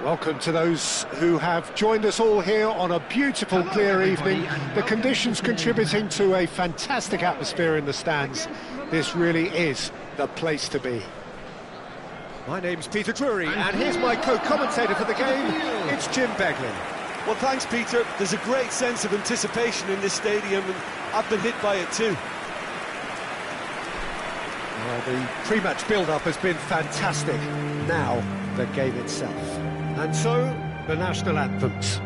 Welcome to those who have joined us all here on a beautiful, clear evening. The conditions contributing to a fantastic atmosphere in the stands. This really is the place to be. My name's Peter Drury, and here's my co-commentator for the game. It's Jim Beglin. Well, thanks, Peter. There's a great sense of anticipation in this stadium, and I've been hit by it too. Well, the pre-match build-up has been fantastic. Now, the game itself. And so, the national anthems.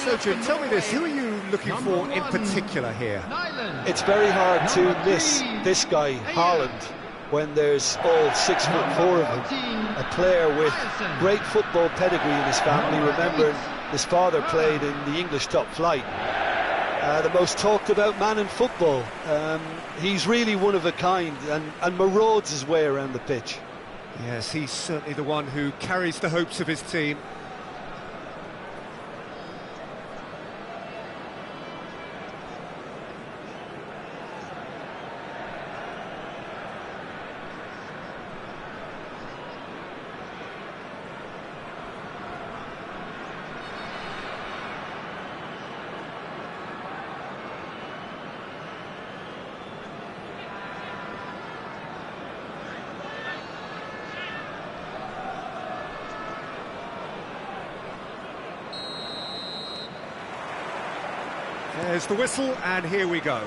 So, Jim, tell me this, who are you looking for in particular here? It's very hard to miss this guy, Haaland, when there's all 6'4" of him. A player with great football pedigree in his family. Remember, his father played in the English top flight. The most talked about man in football. He's really one of a kind and marauds his way around the pitch. Yes, he's certainly the one who carries the hopes of his team. There's the whistle, and here we go.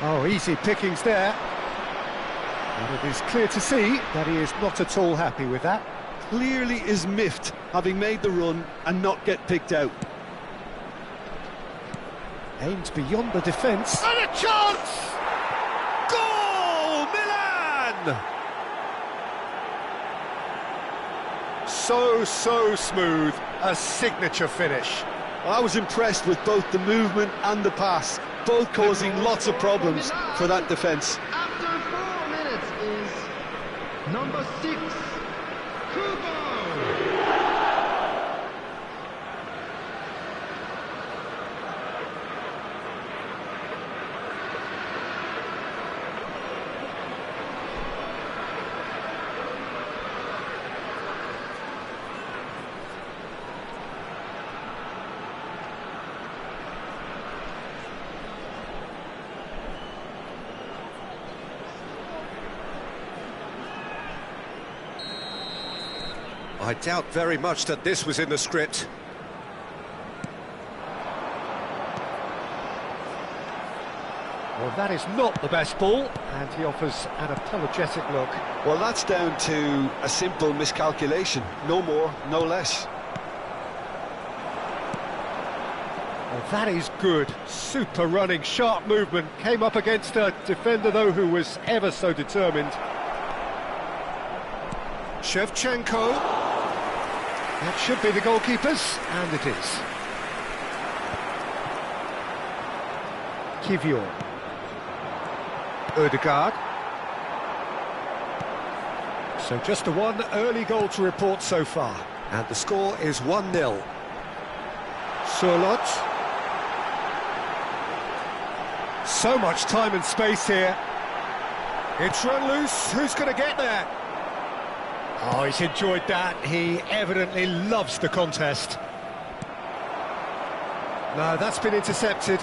Oh, easy pickings there. And it is clear to see that he is not at all happy with that. Clearly is miffed, having made the run and not get picked out. Aimed beyond the defence. And a chance! Goal! Milan! So smooth, a signature finish. I was impressed with both the movement and the pass, both causing lots of problems for that defence. After 4 minutes is number 6, Kubo. I doubt very much that this was in the script. Well, that is not the best ball, and he offers an apologetic look. Well, that's down to a simple miscalculation, no more, no less. Well, that is good. Super running, sharp movement. Came up against a defender, though, who was ever so determined. Shevchenko. That should be the goalkeeper's, and it is. Kivior. Ødegaard. So just the one early goal to report so far. And the score is 1-0. Surlot. So much time and space here. It's run loose. Who's going to get there? Oh, he's enjoyed that. He evidently loves the contest. No, that's been intercepted.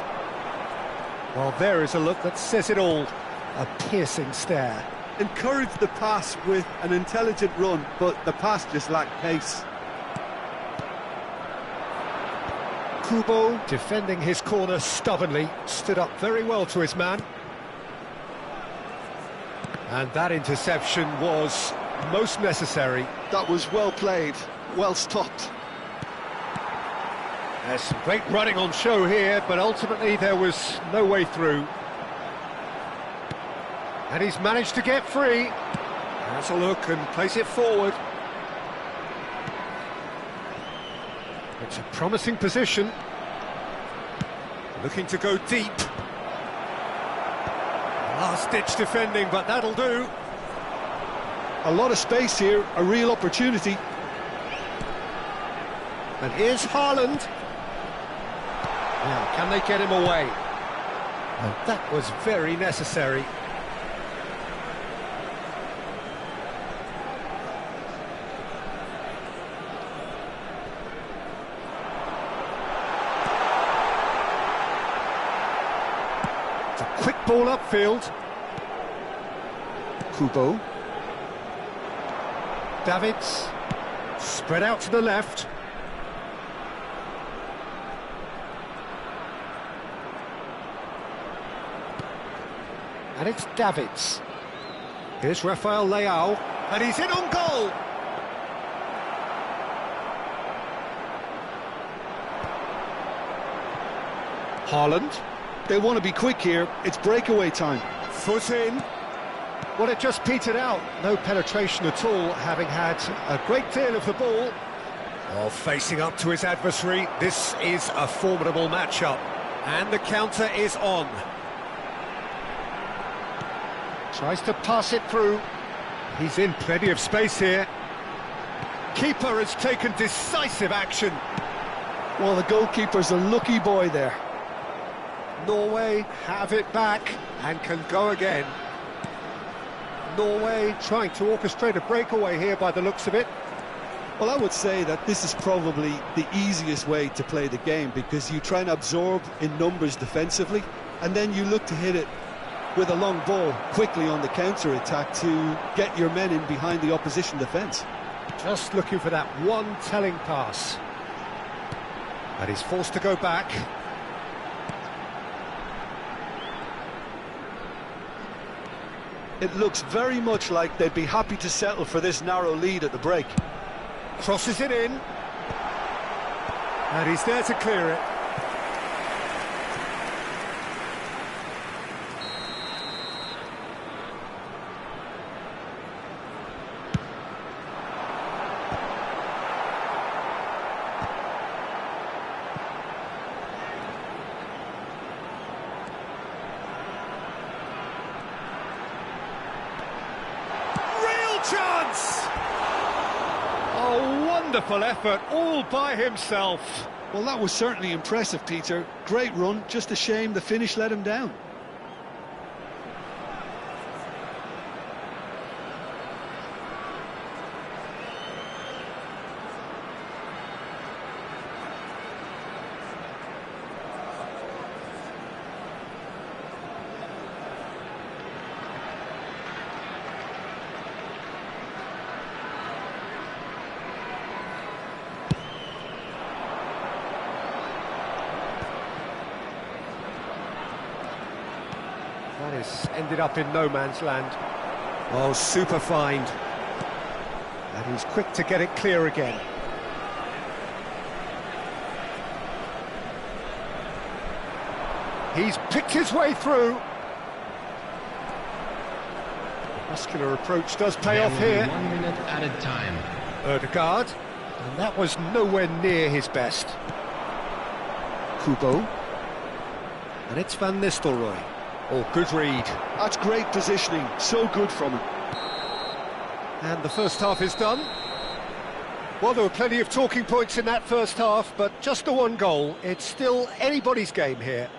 Well, there is a look that says it all. A piercing stare. Encouraged the pass with an intelligent run, but the pass just lacked pace. Kubo, defending his corner stubbornly, stood up very well to his man. And that interception was most necessary. That was well played, well stopped. There's some great running on show here, but ultimately there was no way through. And he's managed to get free. Has a look and plays it forward. It's a promising position. Looking to go deep. Last-ditch defending, but that'll do. A lot of space here, a real opportunity. And here's Haaland. Now, can they get him away? And that was very necessary. It's a quick ball upfield. Kubo. Davids. Spread out to the left. And it's Davids. Here's Rafael Leao, and he's in on goal! Haaland. They want to be quick here, it's breakaway time. Foot in. Well, it just petered out. No penetration at all, having had a great deal of the ball. While facing up to his adversary, this is a formidable matchup. And the counter is on. Tries to pass it through. He's in plenty of space here. Keeper has taken decisive action. Well, the goalkeeper's a lucky boy there. Norway have it back and can go again. Norway trying to orchestrate a breakaway here by the looks of it. Well, I would say that this is probably the easiest way to play the game, because you try and absorb in numbers defensively, and then you look to hit it with a long ball quickly on the counter-attack to get your men in behind the opposition defence. Just looking for that one telling pass. And he's forced to go back. It looks very much like they'd be happy to settle for this narrow lead at the break. Crosses it in. And he's there to clear it. Chance! A wonderful effort, all by himself. Well, that was certainly impressive, Peter. Great run, just a shame the finish let him down. That has ended up in no man's land. Oh, super find. And he's quick to get it clear again. He's picked his way through. Muscular approach does pay off here. 1 minute added time. Ødegaard, and that was nowhere near his best. Kubo. And it's Van Nistelrooy. Oh, good read. That's great positioning, so good from him. And the first half is done. Well, there were plenty of talking points in that first half, but just the one goal. It's still anybody's game here.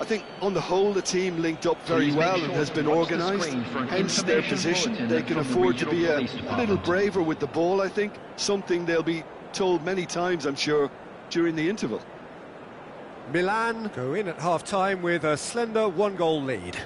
I think on the whole the team linked up very well and has been organised, hence their position. They can afford to be a little braver with the ball, I think, something they'll be told many times, I'm sure, during the interval. Milan go in at half-time with a slender one-goal lead.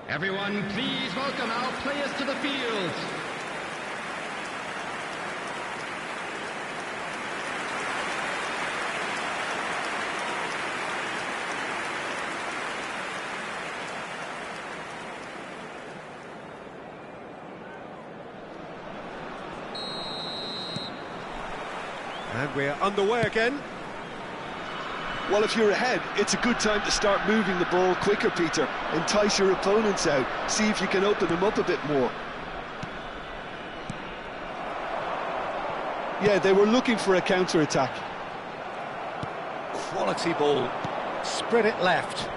Everyone, please welcome our players to the field. And we're underway again. Well, if you're ahead, it's a good time to start moving the ball quicker, Peter. Entice your opponents out. See if you can open them up a bit more. Yeah, they were looking for a counter-attack. Quality ball. Spread it left.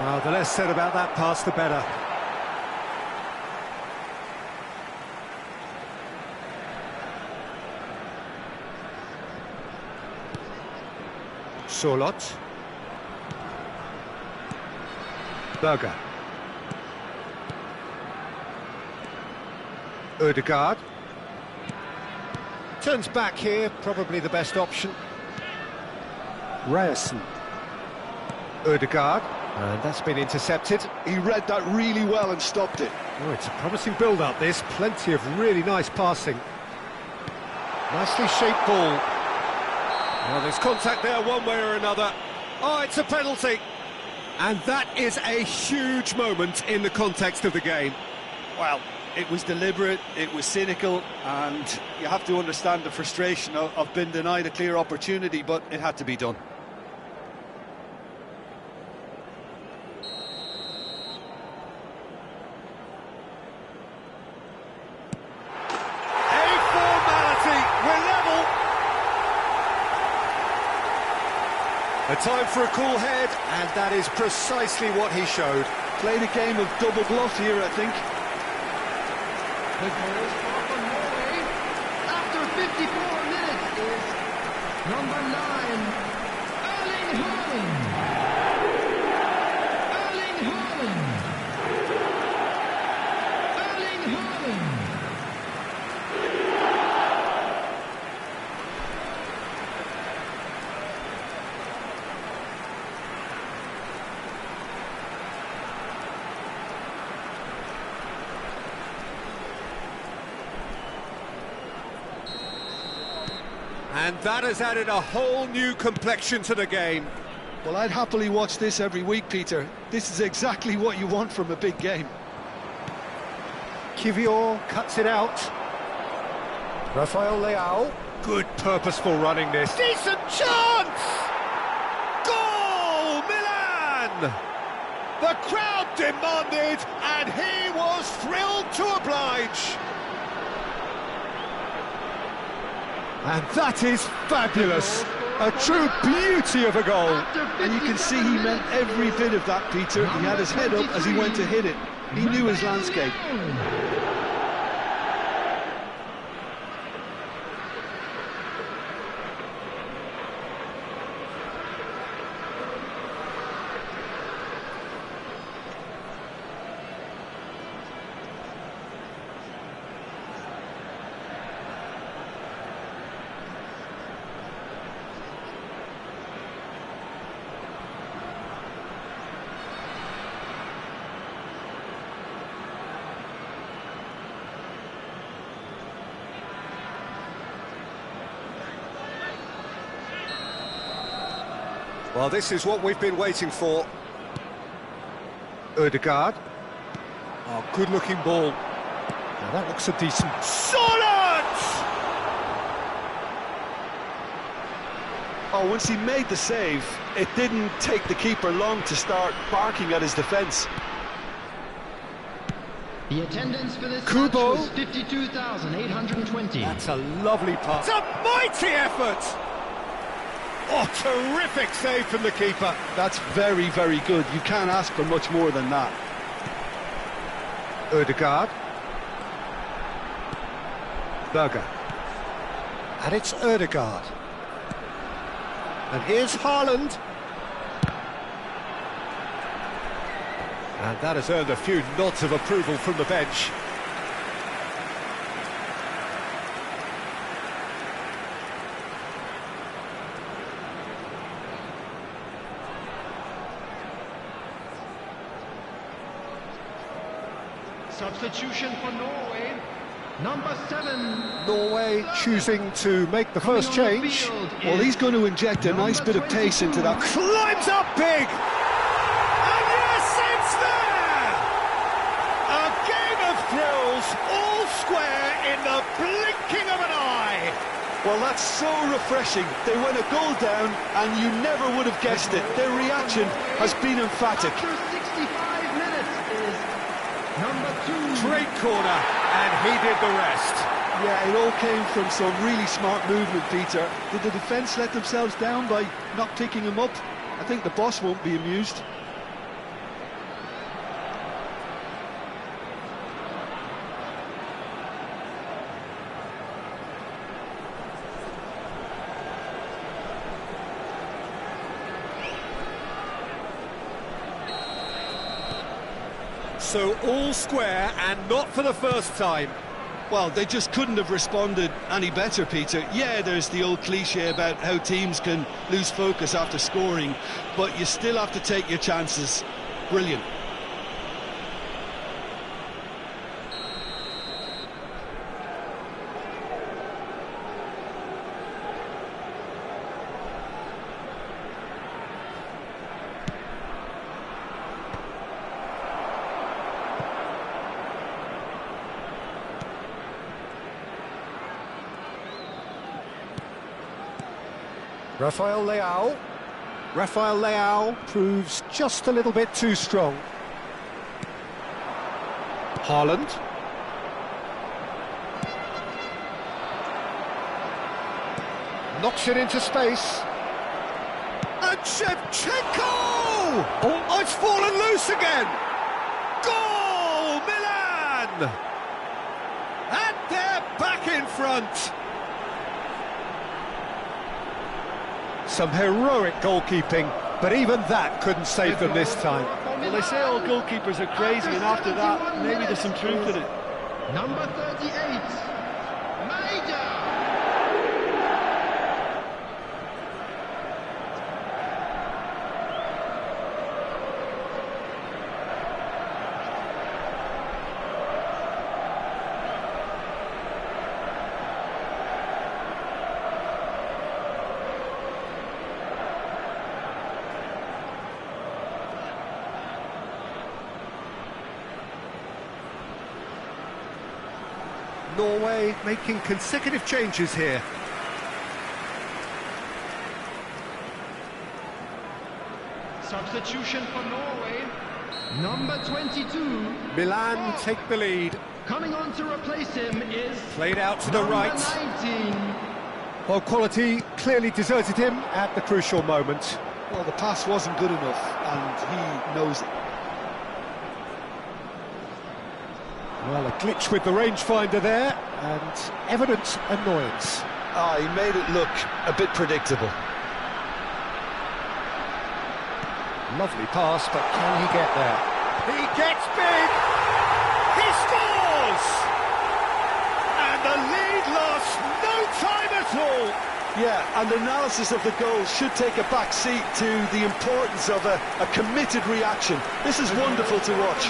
Well, the less said about that pass, the better. Sorlot. Berger. Ødegaard. Turns back here, probably the best option. Ryerson. Ødegaard. And that's been intercepted. He read that really well and stopped it. Oh, it's a promising build-up, this. Plenty of really nice passing. Nicely shaped ball. Well, there's contact there one way or another. Oh, it's a penalty. And that is a huge moment in the context of the game. Well, it was deliberate, it was cynical, and you have to understand the frustration of being denied a clear opportunity, but it had to be done. A time for a cool head, and that is precisely what he showed. Played a game of double bluff here, I think. The goal scored for Norway after 54 minutes is number 9, Erling Haaland. Erling Haaland. Erling Haaland. And that has added a whole new complexion to the game. Well, I'd happily watch this every week, Peter. This is exactly what you want from a big game. Kivior cuts it out. Rafael Leao. Good purposeful running this. Decent chance! Goal, Milan! The crowd demanded, and he was thrilled to oblige. And that is fabulous. A true beauty of a goal. And you can see he meant every bit of that, Peter. He had his head up as he went to hit it. He knew his landscape. Well, this is what we've been waiting for. Ødegaard. Oh, good-looking ball. Now that looks a decent... Solid! Oh, once he made the save, it didn't take the keeper long to start barking at his defence. The attendance for this Kubo. match was 52,820. That's a lovely pass. It's a mighty effort! Oh, terrific save from the keeper. That's very, very good. You can't ask for much more than that. Ødegaard. Berger. And it's Ødegaard. And here's Haaland. And that has earned a few nods of approval from the bench. Substitution for Norway. Number 7. Norway choosing to make the first change. Well, he's going to inject a nice bit of pace into that. Climbs up big! And yes, it's there! A game of thrills, all square in the blinking of an eye. Well, that's so refreshing. They went a goal down, and you never would have guessed it. Their reaction has been emphatic. After 65 minutes is number 2. Great corner, and he did the rest. Yeah, it all came from some really smart movement, Peter. Did the defence let themselves down by not picking him up? I think the boss won't be amused. So all square, and not for the first time. Well, they just couldn't have responded any better, Peter. Yeah, there's the old cliche about how teams can lose focus after scoring, but you still have to take your chances. Brilliant. Rafael Leao proves just a little bit too strong. Haaland. Knocks it into space. And Shevchenko! Oh, it's fallen loose again! Goal, Milan! And they're back in front! Some heroic goalkeeping, but even that couldn't save them this time. Well, they say all goalkeepers are crazy, and after that, maybe there's some truth in it. Number 38. Maida. Norway making consecutive changes here. Substitution for Norway. Number 22. Milan take the lead. Coming on to replace him is Played out to the number right. 19. Well, quality clearly deserted him at the crucial moment. Well, the pass wasn't good enough, and he knows it. Well, a glitch with the rangefinder there, and evident annoyance. Ah, he made it look a bit predictable. Lovely pass, but can he get there? He gets big! He scores! And the lead lost no time at all! Yeah, and analysis of the goal should take a back seat to the importance of a committed reaction. This is wonderful to watch.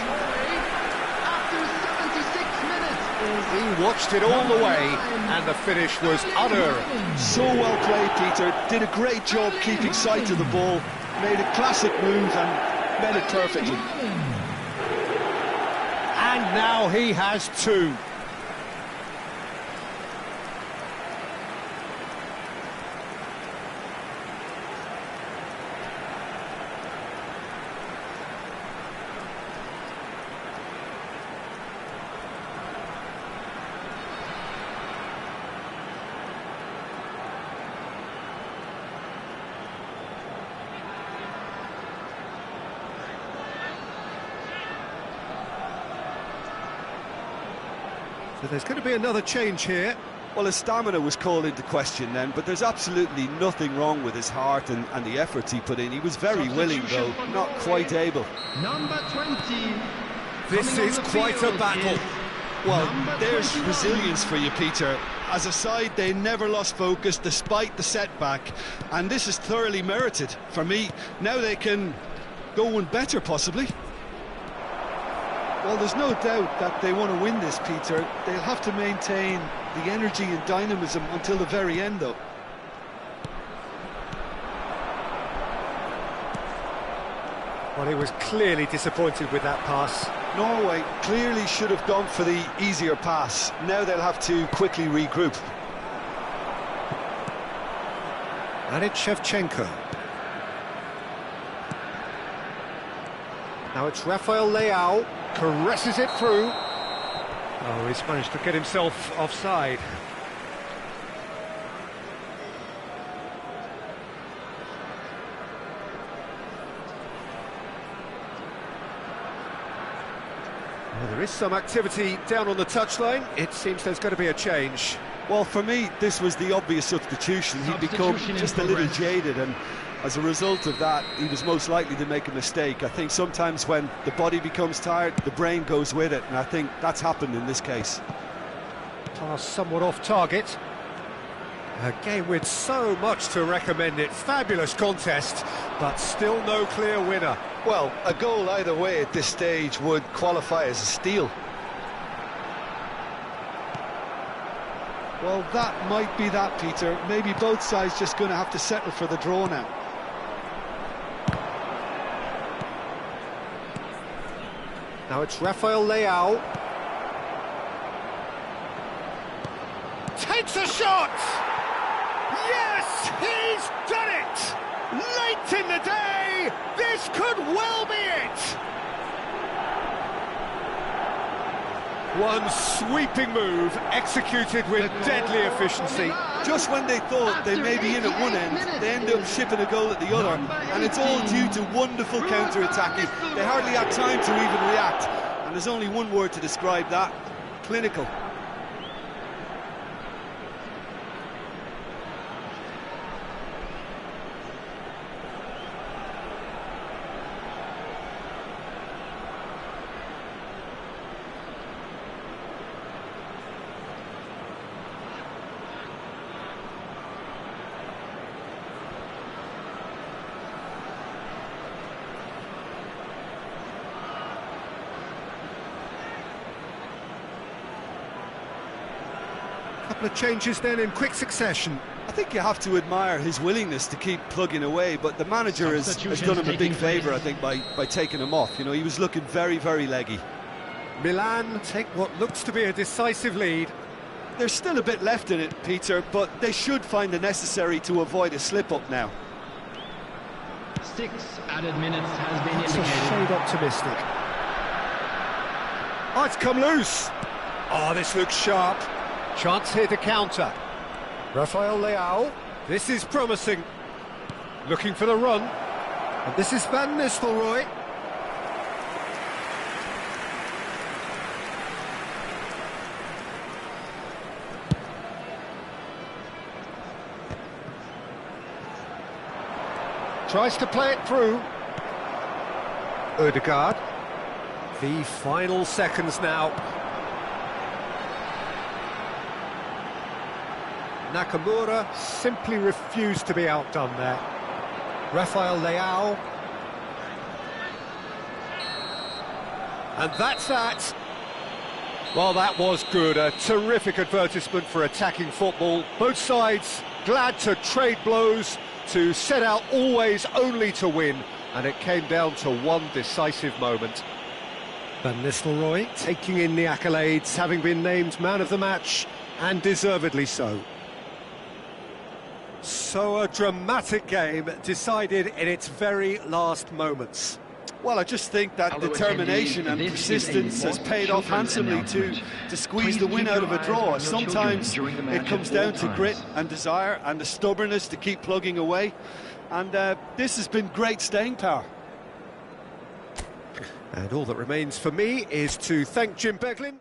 He watched it all the way, and the finish was unerring. So well played, Peter. Did a great job keeping sight of the ball. Made a classic move and made it perfectly. And now he has two. So there's going to be another change here. Well, his stamina was called into question then, but there's absolutely nothing wrong with his heart and the efforts he put in. He was very willing, though, not quite able. Number 20. This is quite a battle. Well, there's resilience for you, Peter. As a side, they never lost focus despite the setback, and this is thoroughly merited. For me, now they can go one better, possibly. Well, there's no doubt that they want to win this, Peter. They'll have to maintain the energy and dynamism until the very end, though. Well, he was clearly disappointed with that pass. Norway clearly should have gone for the easier pass. Now they'll have to quickly regroup. And it's Shevchenko. Now it's Rafael Leao, caresses it through. Oh, he's managed to get himself offside. Well, there is some activity down on the touchline. It seems there's going to be a change. Well, for me, this was the obvious substitution. He'd become just a little jaded, and as a result of that, he was most likely to make a mistake. I think sometimes when the body becomes tired, the brain goes with it, and I think that's happened in this case. Pass somewhat off target. A game with so much to recommend it. Fabulous contest, but still no clear winner. Well, a goal either way at this stage would qualify as a steal. Well, that might be that, Peter. Maybe both sides just going to have to settle for the draw now. Now it's Rafael Leao. Takes a shot! Yes, he's done it! Late in the day, this could well be it! One sweeping move, executed with deadly efficiency. Just when they thought they may be in at one end, they end up shipping a goal at the other, and it's all due to wonderful counter-attacking. They hardly had time to even react, and there's only one word to describe that: clinical. Couple of changes then in quick succession. I think you have to admire his willingness to keep plugging away, but the manager has done him a big favour, I think, by taking him off. You know, he was looking very, very leggy. Milan take what looks to be a decisive lead. There's still a bit left in it, Peter, but they should find the necessary to avoid a slip-up now. 6 added minutes has been That's indicated. a shade optimistic. Oh, it's come loose. Oh, this looks sharp. Chance here to counter. Rafael Leao. This is promising. Looking for the run. And this is Van Nistelrooy. Tries to play it through. Ødegaard. The final seconds now. Nakamura simply refused to be outdone there. Rafael Leao. And that's that. Well, that was good. A terrific advertisement for attacking football. Both sides glad to trade blows, to set out always only to win. And it came down to one decisive moment. Van Nistelrooy taking in the accolades, having been named man of the match, and deservedly so. So a dramatic game decided in its very last moments. Well, I just think that determination and persistence has paid off handsomely to squeeze the win out of a draw. Sometimes it comes down to grit and desire and the stubbornness to keep plugging away. And this has been great staying power. And all that remains for me is to thank Jim Beglin.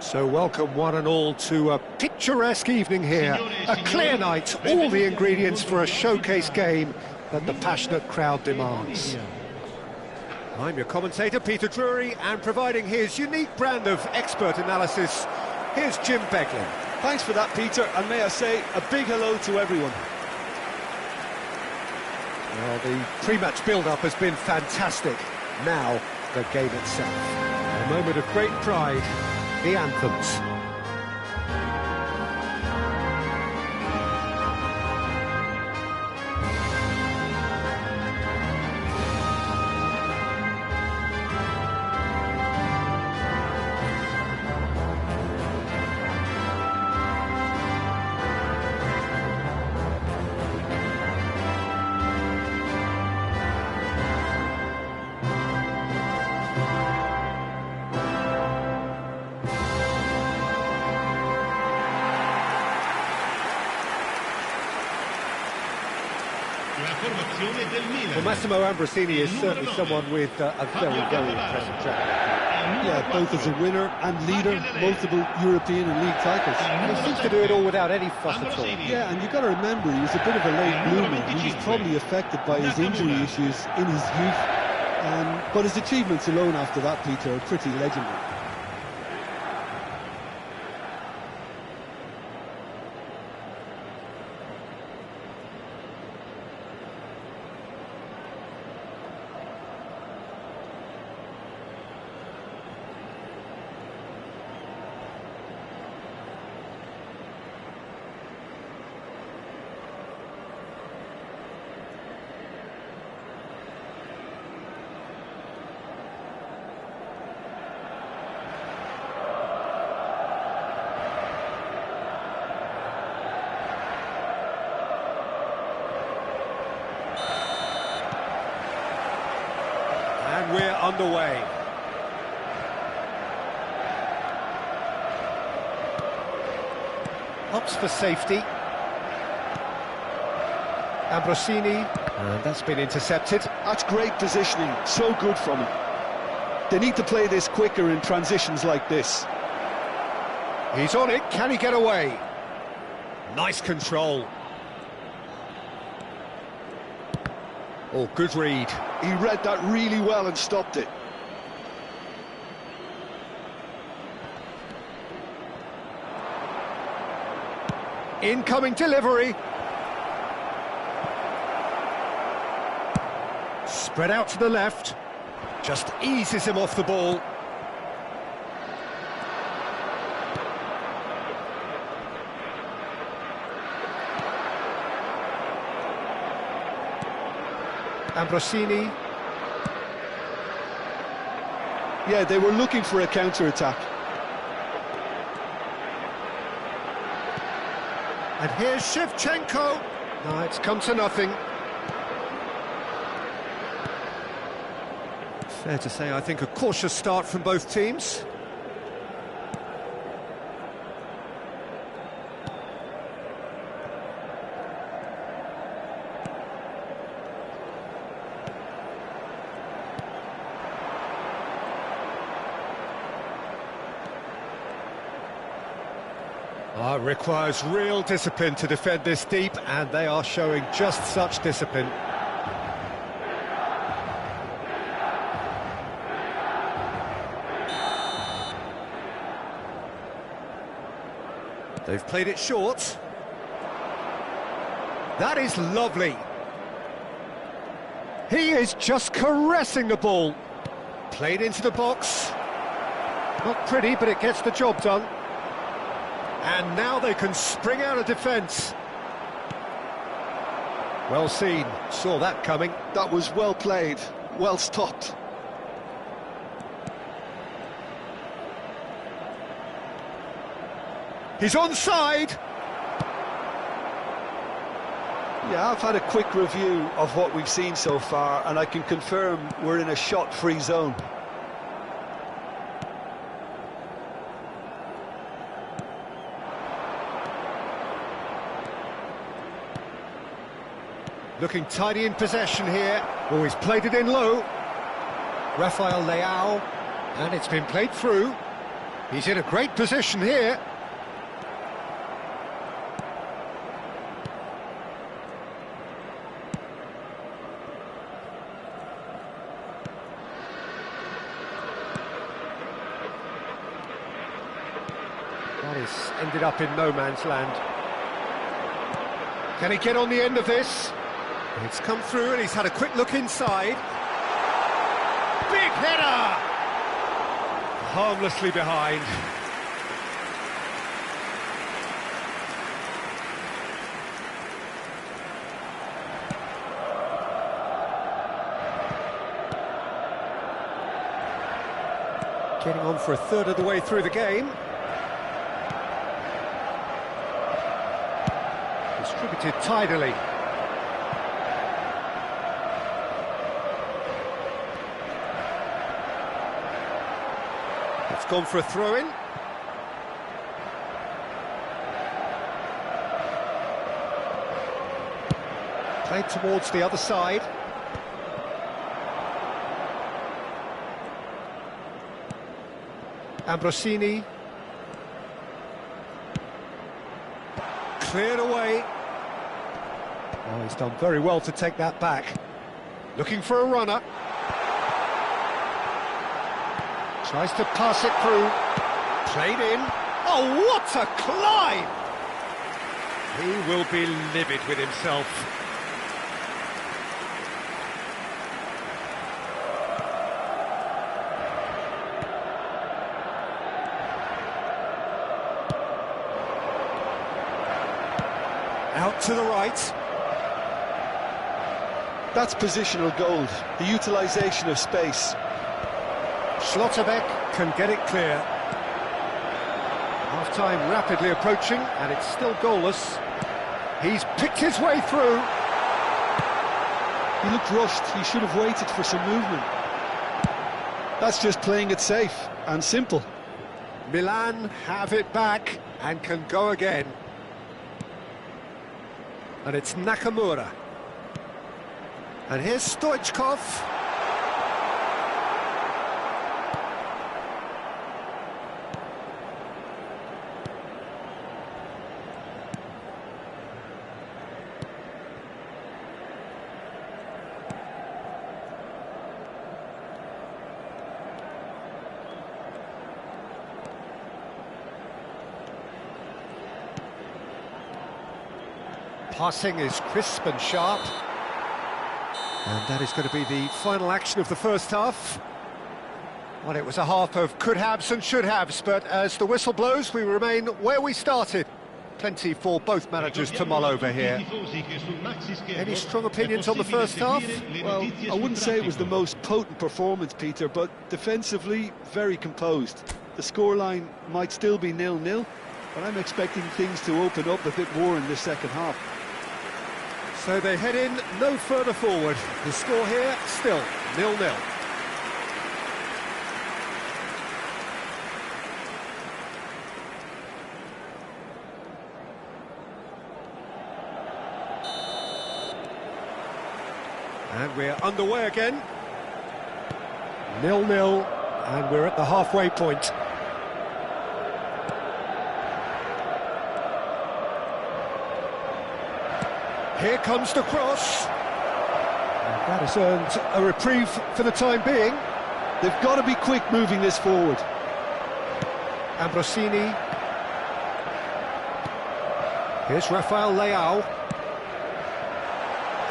So welcome one and all to a picturesque evening here, a clear night, all the ingredients for a showcase game that the passionate crowd demands. I'm your commentator, Peter Drury, and providing his unique brand of expert analysis, here's Jim Beglin. Thanks for that, Peter, and may I say a big hello to everyone. Well, the pre-match build-up has been fantastic. Now, the game itself. A moment of great pride, the anthems. Well, Massimo Ambrosini is certainly someone with a very, very impressive track record. Yeah, both as a winner and leader, multiple European and league titles. He seems to do it all without any fuss at all. Yeah, and you've got to remember, he was a bit of a late bloomer. He was probably affected by his injury issues in his youth. But his achievements alone after that, Peter, are pretty legendary. And we're underway. Opts for safety. Ambrosini, and that's been intercepted. That's great positioning, so good from him. They need to play this quicker in transitions like this. He's on it, can he get away? Nice control. Oh, good read. He read that really well and stopped it. Incoming delivery. Spread out to the left. Just eases him off the ball. Ambrosini. Yeah, they were looking for a counter-attack. And here's Shevchenko. No, it's come to nothing. Fair to say, I think, a cautious start from both teams. Requires real discipline to defend this deep, and they are showing just such discipline. They've played it short. That is lovely. He is just caressing the ball. Played into the box. Not pretty, but it gets the job done. And now they can spring out of defence. Well seen, saw that coming. That was well played, well stopped. He's onside. Yeah, I've had a quick review of what we've seen so far, and I can confirm we're in a shot-free zone. Looking tidy in possession here. Oh, he's played it in low. Rafael Leao, and it's been played through. He's in a great position here. That is ended up in no man's land. Can he get on the end of this? It's come through and he's had a quick look inside. Big header! Harmlessly behind. Getting on for a third of the way through the game. Distributed tidily. It's gone for a throw-in. Played towards the other side. Ambrosini. Cleared away. Oh, he's done very well to take that back. Looking for a runner. Tries to pass it through. Played in. Oh, what a climb! He will be livid with himself. Out to the right. That's positional gold, the utilisation of space. Schlotterbeck can get it clear. Half-time rapidly approaching, and it's still goalless. He's picked his way through. He looked rushed, he should have waited for some movement. That's just playing it safe and simple. Milan have it back and can go again. And it's Nakamura. And here's Stoichkov. Passing is crisp and sharp. And that is going to be the final action of the first half. Well, it was a half of could-haves and should-haves, but as the whistle blows, we remain where we started. Plenty for both managers to mull over here. Any strong opinions on the first half? Well, I wouldn't say it was the most potent performance, Peter, but defensively, very composed. The scoreline might still be 0-0, but I'm expecting things to open up a bit more in the second half. So they head in no further forward. The score here, still 0-0. And we're underway again. 0-0, and we're at the halfway point. Here comes the cross. And that has earned a reprieve for the time being. They've got to be quick moving this forward. Ambrosini. Here's Rafael Leao.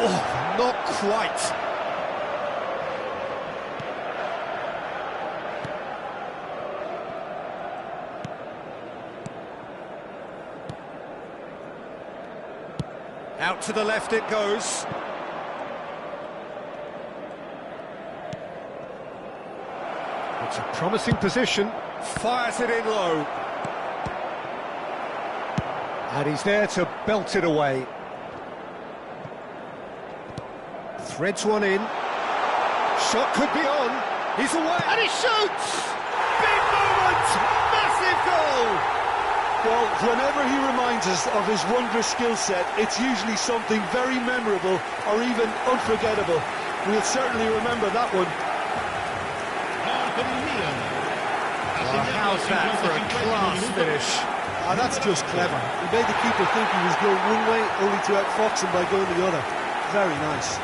Oh, not quite. Out to the left it goes. It's a promising position. Fires it in low. And he's there to belt it away. Threads one in. Shot could be on. He's away. And he shoots! Big moment! Massive goal! Well, whenever he reminds us of his wondrous skill set, it's usually something very memorable or even unforgettable. We'll certainly remember that one. how's that for a class finish? That's just clever. He made the keeper think he was going one way, only to outfox him by going the other. Very nice.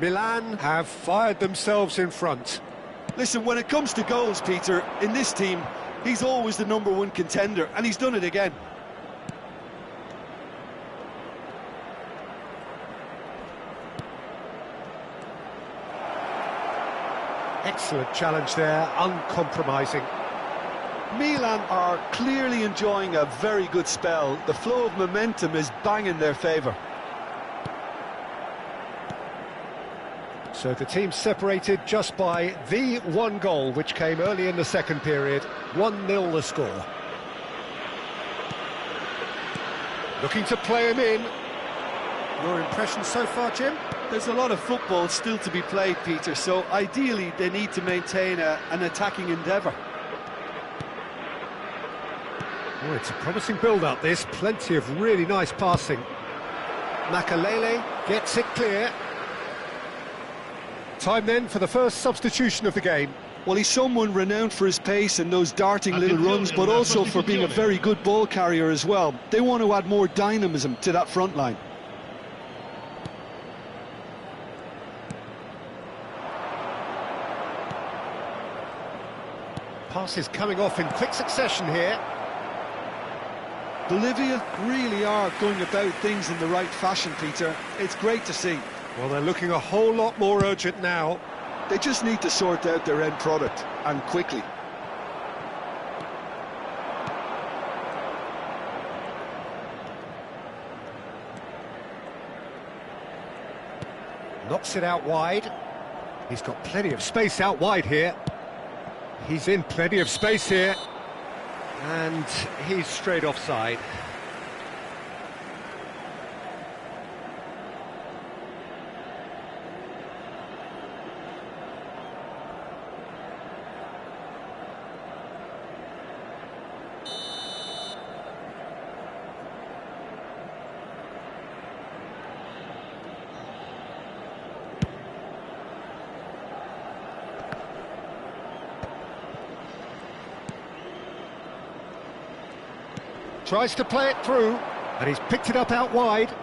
Milan have fired themselves in front. Listen, when it comes to goals, Peter, in this team, he's always the #1 contender, and he's done it again. Excellent challenge there, uncompromising. Milan are clearly enjoying a very good spell. The flow of momentum is bang in their favour. So the team separated just by the one goal, which came early in the second period. 1-0 the score. Looking to play him in. Your impressions so far, Jim? There's a lot of football still to be played, Peter, so ideally they need to maintain an attacking endeavour. Oh, it's a promising build-up, this. Plenty of really nice passing. Makalele gets it clear. Time then for the first substitution of the game. Well, he's someone renowned for his pace and those darting little runs, but also for being a very good ball carrier as well. They want to add more dynamism to that front line. Passes coming off in quick succession here. Bolivia really are going about things in the right fashion, Peter. It's great to see. Well, they're looking a whole lot more urgent now. They just need to sort out their end product, and quickly. Knocks it out wide. He's got plenty of space out wide here. He's in plenty of space here. And he's straight offside. Tries to play it through, and he's picked it up out wide.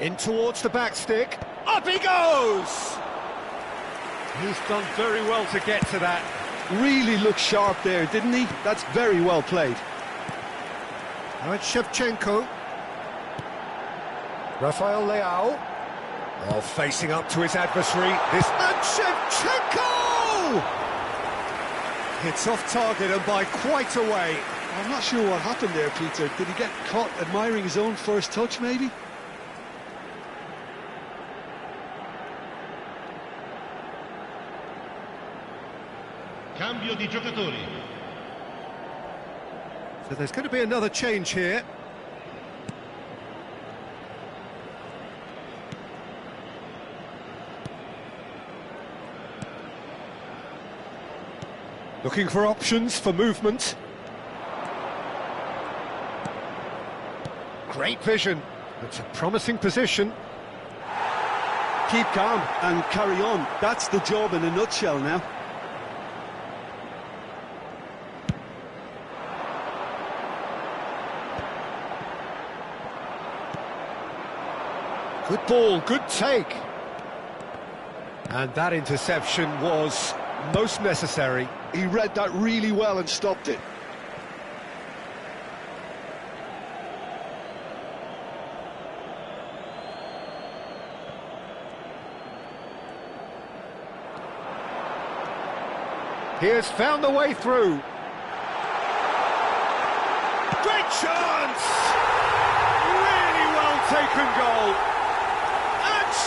In towards the back stick. Up he goes! He's done very well to get to that. Really looked sharp there, didn't he? That's very well played. Now it's Shevchenko. Rafael Leao. Oh, facing up to his adversary. This... And Shevchenko! It's off target and by quite a way. I'm not sure what happened there, Peter. Did he get caught admiring his own first touch, maybe? Cambio di giocatori. So there's going to be another change here. Looking for options for movement. Great vision. It's a promising position. Keep calm and carry on. That's the job in a nutshell now. Good ball, good take. And that interception was most necessary. He read that really well and stopped it. He has found the way through. Great chance! Really well taken goal.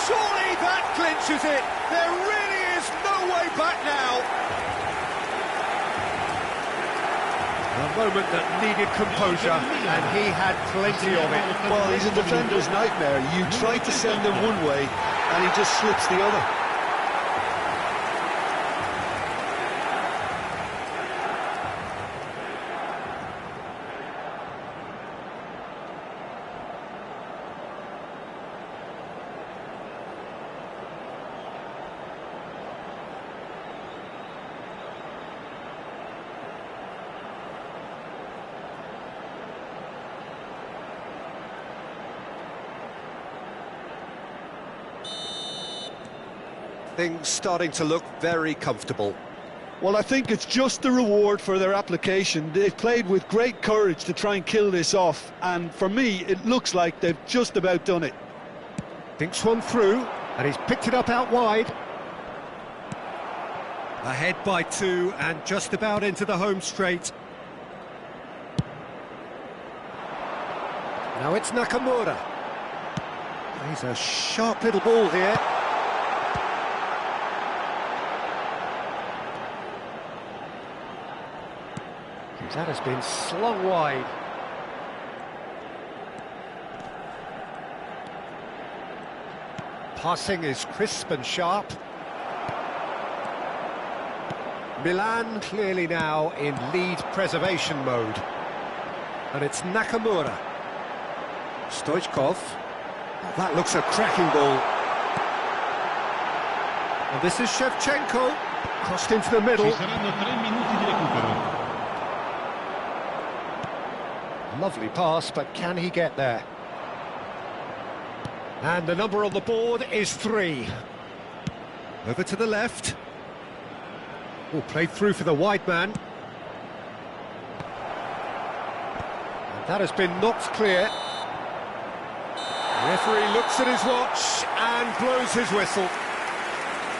Surely that clinches it. There really is no way back now. A moment that needed composure, and he had plenty of it. Well, he's a defender's nightmare. You try to send him one way, and he just slips the other. Things starting to look very comfortable. Well, I think it's just the reward for their application. They've played with great courage to try and kill this off, and for me, it looks like they've just about done it. Thinks one through, and he's picked it up out wide. Ahead by 2, and just about into the home straight. Now it's Nakamura. He's a sharp little ball here. That has been slung wide. Passing is crisp and sharp. Milan clearly now in lead preservation mode. And it's Nakamura. Stoichkov. Oh, that looks a cracking ball. And this is Shevchenko. Crossed into the middle. Lovely pass, but can he get there? And the number on the board is 3. Over to the left. Oh, played through for the wide man. And that has been knocked clear. The referee looks at his watch and blows his whistle.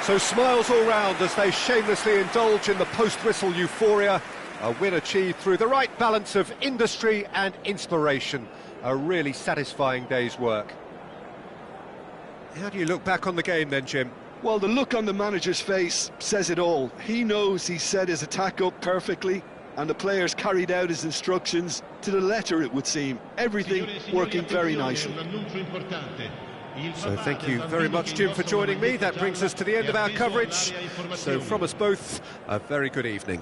So smiles all round as they shamelessly indulge in the post-whistle euphoria. A win achieved through the right balance of industry and inspiration. A really satisfying day's work. How do you look back on the game then, Jim? Well, the look on the manager's face says it all. He knows he set his attack up perfectly, and the players carried out his instructions to the letter, it would seem. Everything working very nicely. So thank you very much, Jim, for joining me. That brings us to the end of our coverage. So from us both, a very good evening.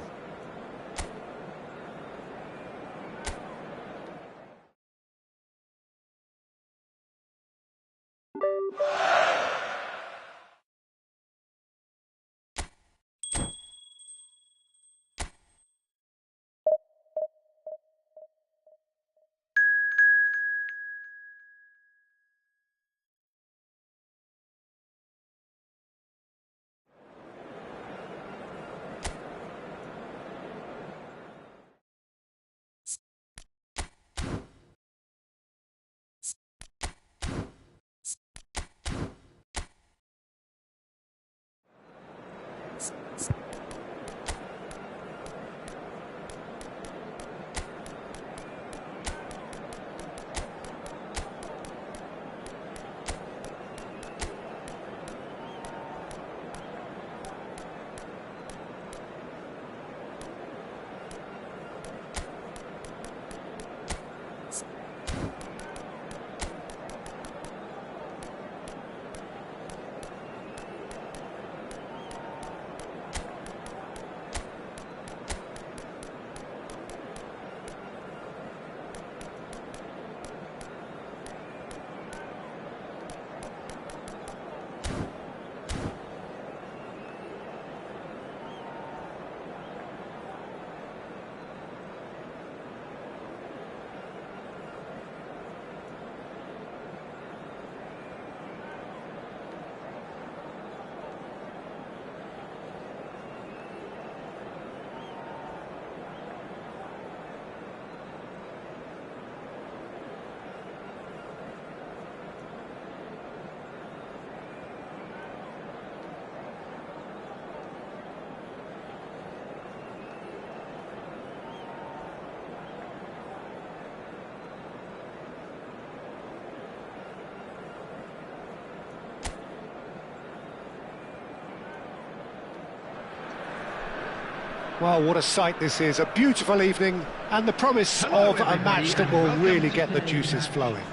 Well, what a sight this is, a beautiful evening, and the promise of a match that will really get the juices flowing.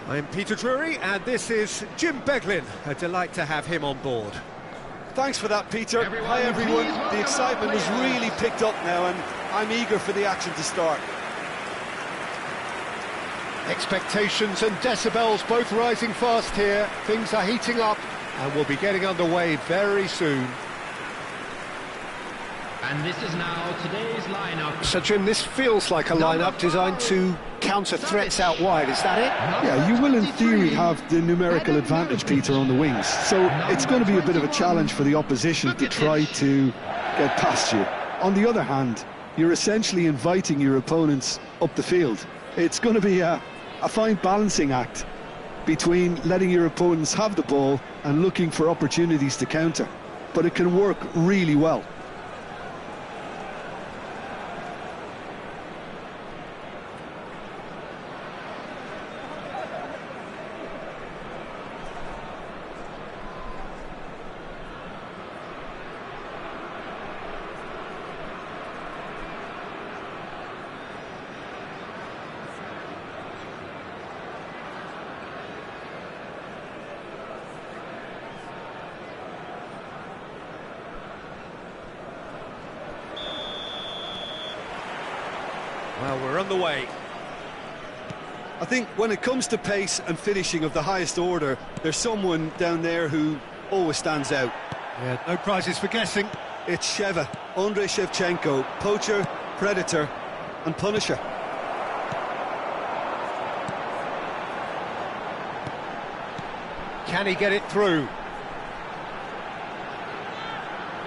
I'm Peter Drury, and this is Jim Beglin. A delight to have him on board. Thanks for that, Peter. Hi, everyone. The excitement has really picked up now, and I'm eager for the action to start. Expectations and decibels both rising fast here. Things are heating up, and we'll be getting underway very soon. And this is now today's lineup. So, Jim, this feels like a lineup designed to counter threats out wide, is that it? Yeah, you will in theory have the numerical advantage, Peter, on the wings. So it's going to be a bit of a challenge for the opposition to try to get past you. On the other hand, you're essentially inviting your opponents up the field. It's going to be a fine balancing act between letting your opponents have the ball and looking for opportunities to counter. But it can work really well. Well, we're on the way. I think when it comes to pace and finishing of the highest order, there's someone down there who always stands out. Yeah, no prizes for guessing. It's Sheva, Andrei Shevchenko, poacher, predator and punisher. Can he get it through?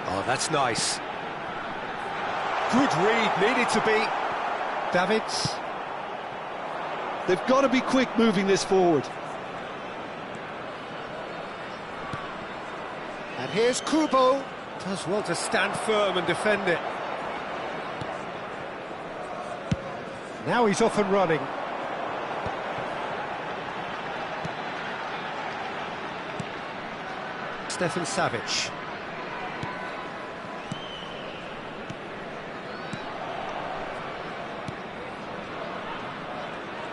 Oh, that's nice. Good read, needed to be. Davids. They've got to be quick moving this forward. And here's Kubo. Does well to stand firm and defend it. Now he's off and running. Stefan Savic.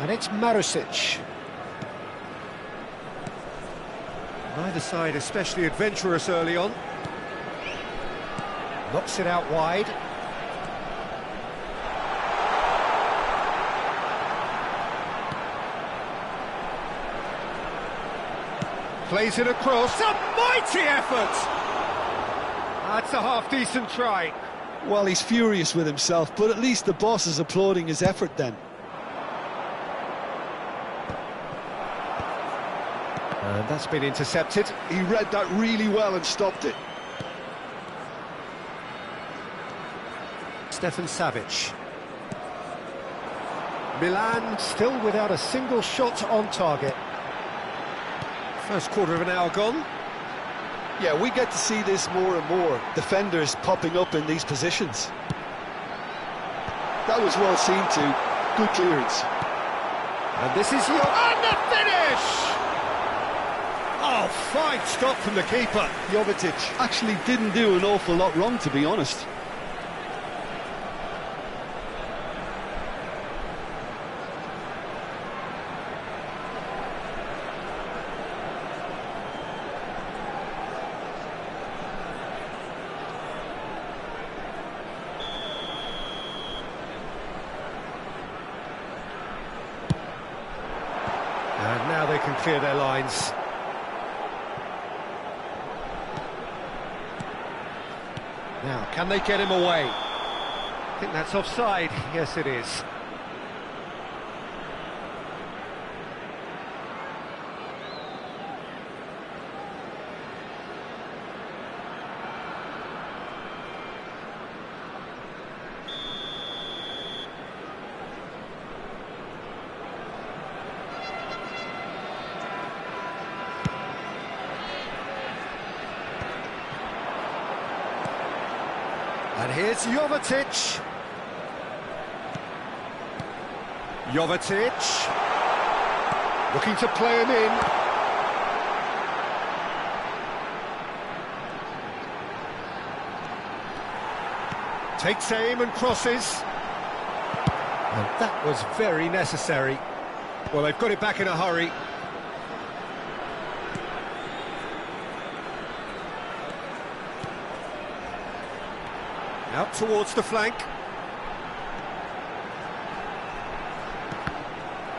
And it's Marusic. Neither side especially adventurous early on. Knocks it out wide. Plays it across. A mighty effort! That's a half-decent try. Well, he's furious with himself, but at least the boss is applauding his effort then. And that's been intercepted. He read that really well and stopped it. Stefan Savic. Milan still without a single shot on target. First quarter of an hour gone. Yeah, we get to see this more and more. Defenders popping up in these positions. That was well seen too. Good clearance. And this is your... And the finish! Oh, fine stop from the keeper. Jovetic actually didn't do an awful lot wrong, to be honest. And now they can clear their lines. Now, can they get him away? I think that's offside. Yes, it is. And here's Jovetic. Jovetic. Looking to play him in. Takes aim and crosses. And that was very necessary. Well, they've got it back in a hurry. Out towards the flank.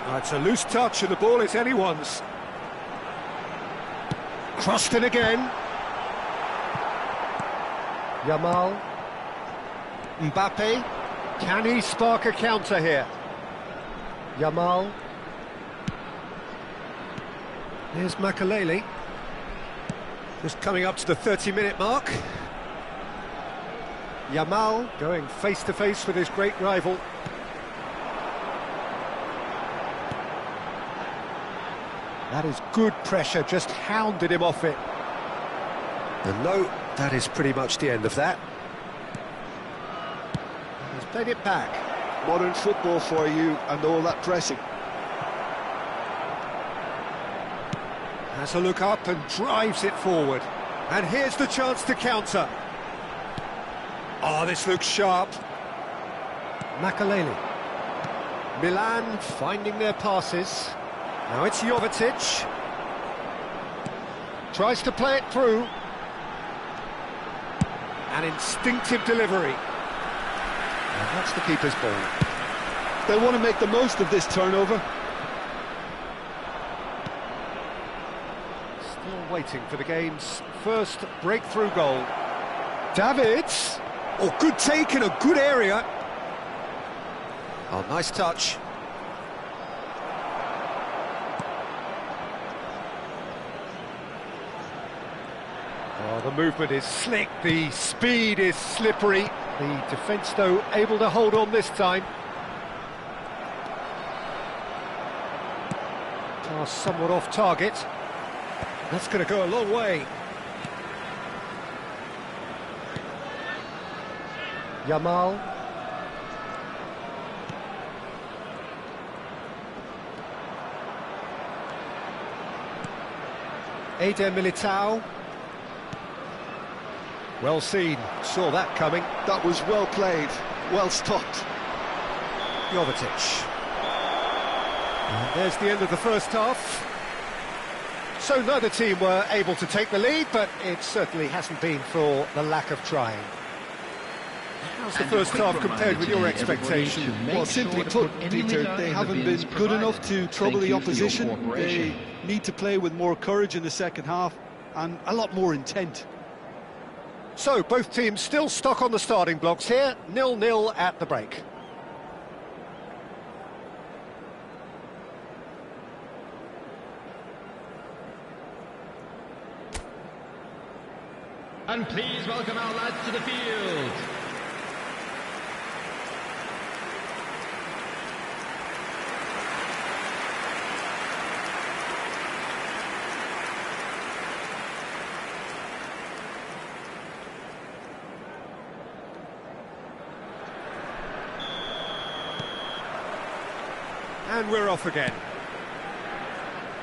Oh, it's a loose touch and the ball is anyone's. Crossed in again. Yamal. Mbappe. Can he spark a counter here? Yamal. Here's Makaleli. Just coming up to the 30-minute mark. Yamal going face-to-face with his great rival. That is good pressure, just hounded him off it. And no, that is pretty much the end of that. He's played it back. Modern football for you and all that pressing. Has a look up and drives it forward. And here's the chance to counter. Oh, this looks sharp. Makaleli. Milan finding their passes. Now it's Jovetic. Tries to play it through. An instinctive delivery. And that's the keeper's ball. They want to make the most of this turnover. Still waiting for the game's first breakthrough goal. Davids. Oh, good take in a good area. Oh, nice touch. Oh, the movement is slick, the speed is slippery. The defence, though, able to hold on this time. Pass somewhat off target. That's going to go a long way. Yamal. Eder Militao. Well seen, saw that coming. That was well played, well stopped. Jovetic. And there's the end of the first half. So neither team were able to take the lead, but it certainly hasn't been for the lack of trying. How's the first half compared with your expectation? Well, simply put, Peter, they haven't been good enough to trouble the opposition. They need to play with more courage in the second half and a lot more intent. So, both teams still stuck on the starting blocks here, 0-0 at the break. And please welcome our lads to the field. And we're off again.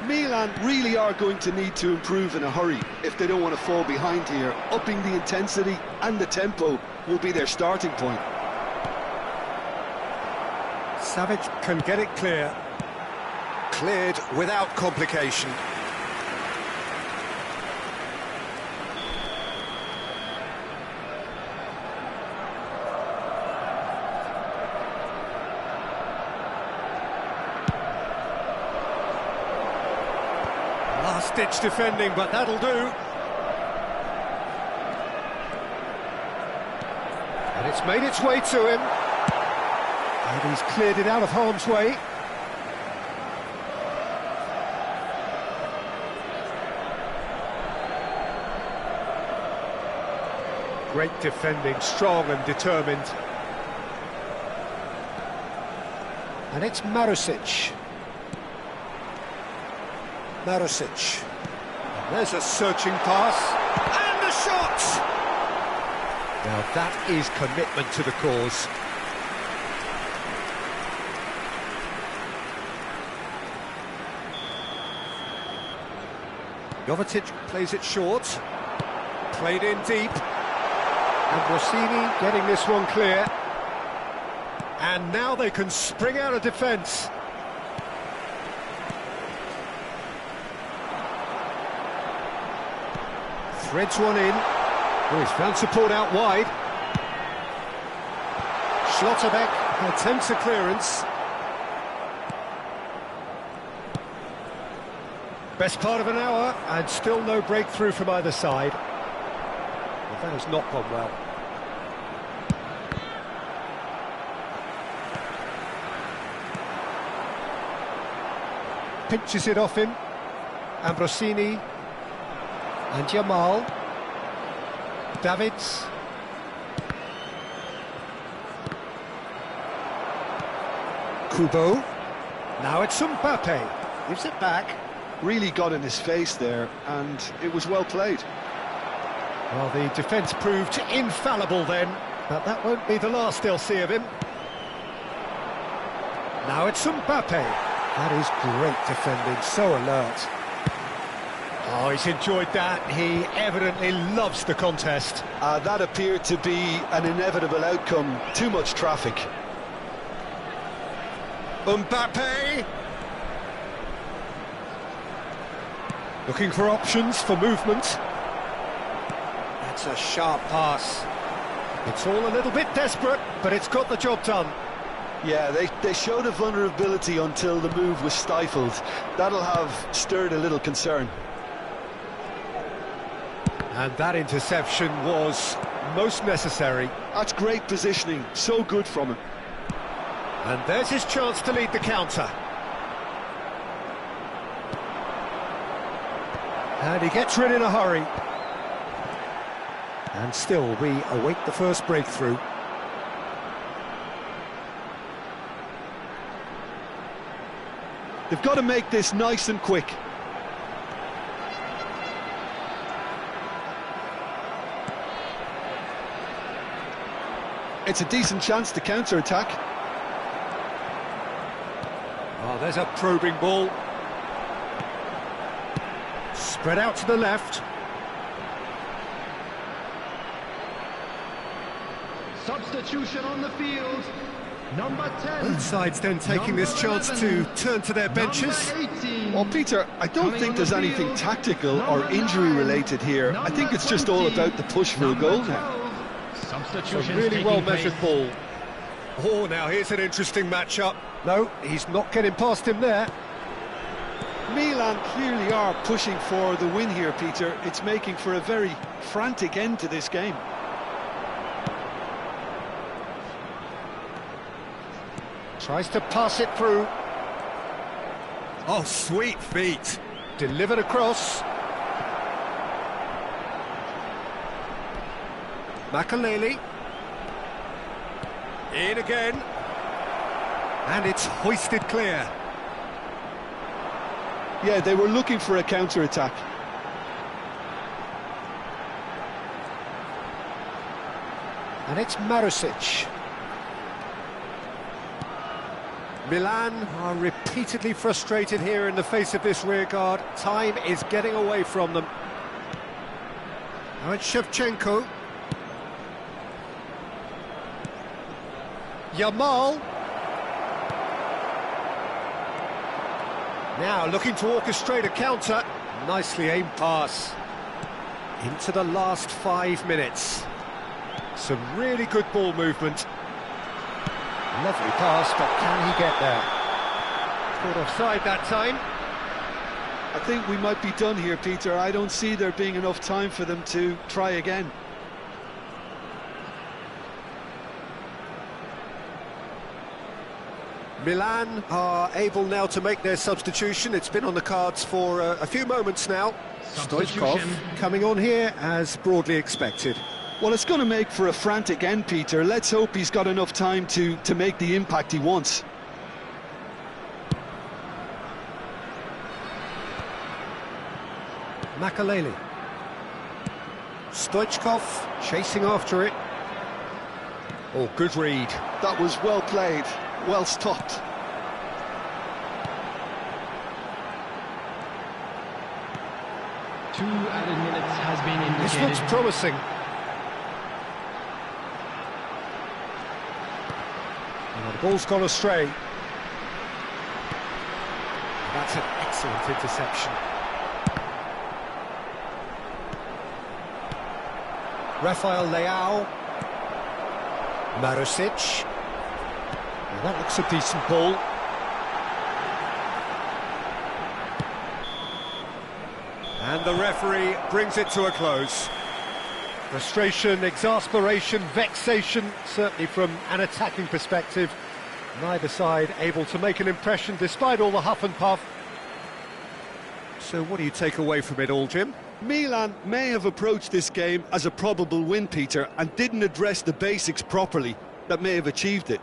Milan really are going to need to improve in a hurry if they don't want to fall behind here. Upping the intensity and the tempo will be their starting point. Savic can get it clear. Cleared without complication. Last-ditch defending, but that'll do. And it's made its way to him. And he's cleared it out of harm's way. Great defending, strong and determined. And it's Marusic. Marusic. There's a searching pass. And a shot! Now that is commitment to the cause. Jovetic plays it short. Played in deep. And Rossini getting this one clear. And now they can spring out of defence. Threads one in. Oh, he's found support out wide. Schlotterbeck attempts a clearance. Best part of an hour, and still no breakthrough from either side. Well, that has not gone well. Pinches it off him. Ambrosini. And Jamal. Davids. Kubo. Now it's Mbappe. Gives it back. Really got in his face there, and it was well played. Well, the defence proved infallible then, but that won't be the last they'll see of him. Now it's Mbappe. That is great defending, so alert. Oh, he's enjoyed that. He evidently loves the contest. That appeared to be an inevitable outcome. Too much traffic. Mbappe! Looking for options for movement. That's a sharp pass. It's all a little bit desperate, but it's got the job done. Yeah, they showed a vulnerability until the move was stifled. That'll have stirred a little concern. And that interception was most necessary. That's great positioning, so good from him. And there's his chance to lead the counter. And he gets rid in a hurry. And still we await the first breakthrough. They've got to make this nice and quick. It's a decent chance to counter-attack. Oh, there's a probing ball. Spread out to the left. Substitution on the field. Number 10. Both sides then taking this chance to turn to their benches. Well, Peter, I don't think there's anything tactical or injury-related here. I think it's just all about the push for a goal now. It's a really well-measured ball. Oh, now here's an interesting matchup. No, he's not getting past him there. Milan clearly are pushing for the win here, Peter. It's making for a very frantic end to this game. Tries to pass it through. Oh, sweet feet. Delivered across. Makaleli. In again. And it's hoisted clear. Yeah, they were looking for a counter-attack. And it's Marusic. Milan are repeatedly frustrated here in the face of this rearguard. Time is getting away from them. Now it's Shevchenko. Yamal. Now looking to orchestrate a counter. Nicely aimed pass. Into the last 5 minutes. Some really good ball movement. Lovely pass, but can he get there? Caught offside that time. I think we might be done here, Peter. I don't see there being enough time for them to try again. Milan are able now to make their substitution. It's been on the cards for a few moments now. Stoichkov coming on here as broadly expected. Well, it's going to make for a frantic end, Peter. Let's hope he's got enough time to make the impact he wants. Makaleli. Stoichkov chasing after it. Oh, good read. That was well played, well stopped. Two added minutes has been indicated. This looks promising. Well, the ball's gone astray. That's an excellent interception. Rafael Leao. Marusic. Well, that looks a decent ball. And the referee brings it to a close. Frustration, exasperation, vexation, certainly from an attacking perspective. Neither side able to make an impression despite all the huff and puff. So what do you take away from it all, Jim? Milan may have approached this game as a probable win, Peter, and didn't address the basics properly that may have achieved it.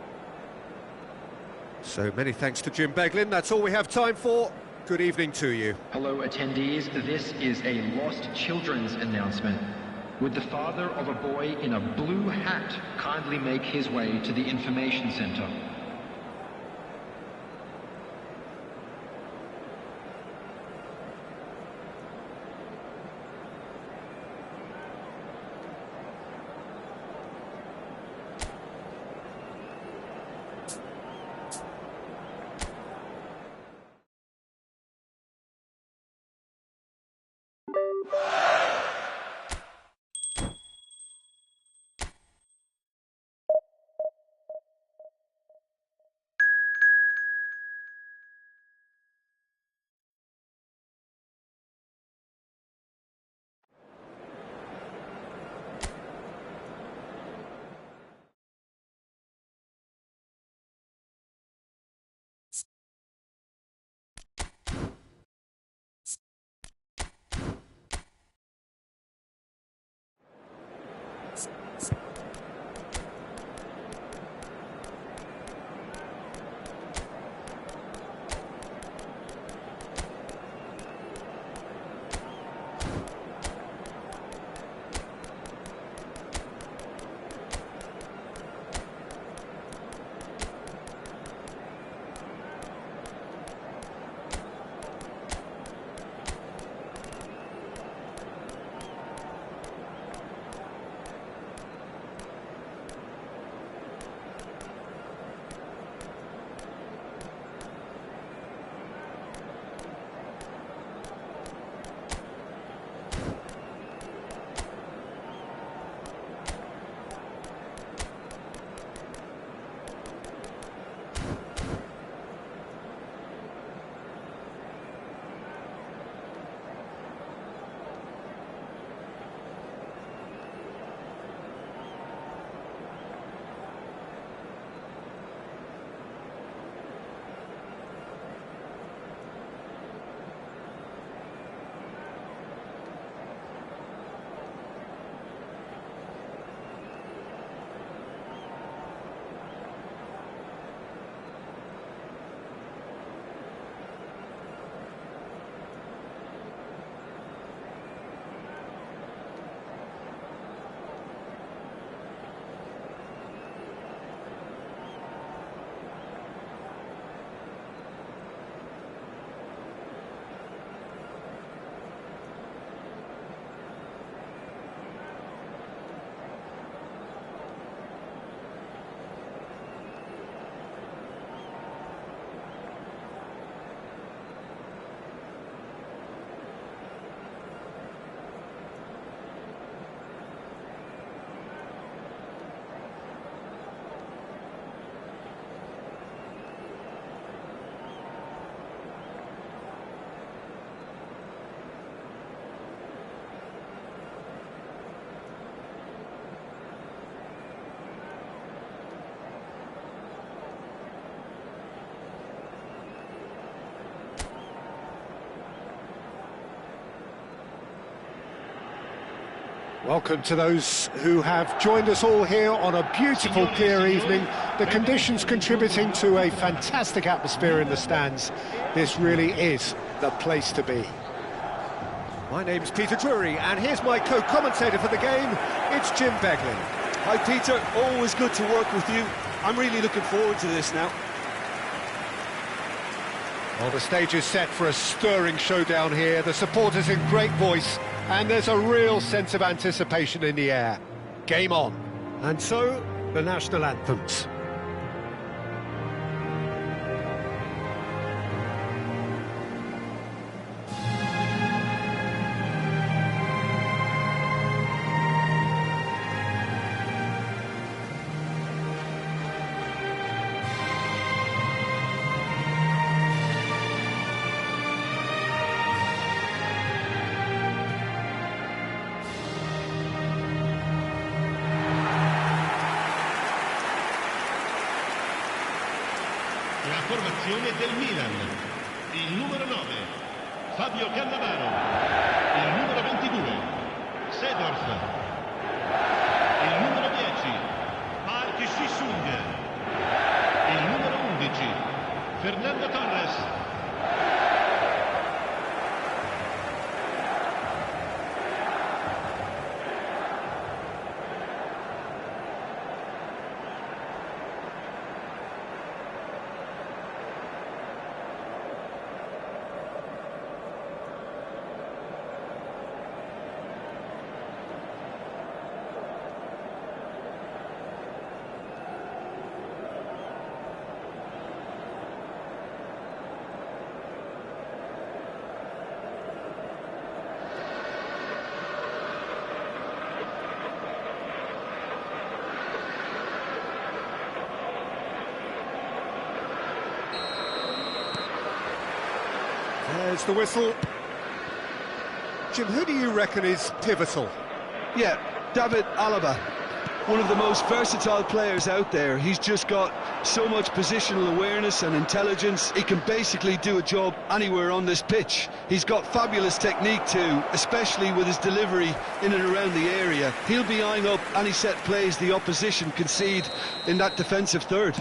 So many thanks to Jim Beglin. That's all we have time for. Good evening to you. Hello attendees, this is a lost children's announcement. Would the father of a boy in a blue hat kindly make his way to the information center? Welcome to those who have joined us all here on a beautiful, clear evening. The conditions contributing to a fantastic atmosphere in the stands. This really is the place to be. My name's Peter Drury, and here's my co-commentator for the game. It's Jim Beglin. Hi, Peter. Always good to work with you. I'm really looking forward to this now. Well, the stage is set for a stirring showdown here. The supporters in great voice, and there's a real sense of anticipation in the air. Game on. And so, the national anthems. formazione del Milan. Il numero 9, Fabio Cannavaro. Il numero 22, Seedorf. Il numero 10, Park Ji-sung. Il numero 11, Fernando Torres. There's the whistle. Jim, who do you reckon is pivotal? Yeah, David Alaba, one of the most versatile players out there. He's just got so much positional awareness and intelligence. He can basically do a job anywhere on this pitch. He's got fabulous technique too, especially with his delivery in and around the area. He'll be eyeing up any set plays the opposition concede in that defensive third.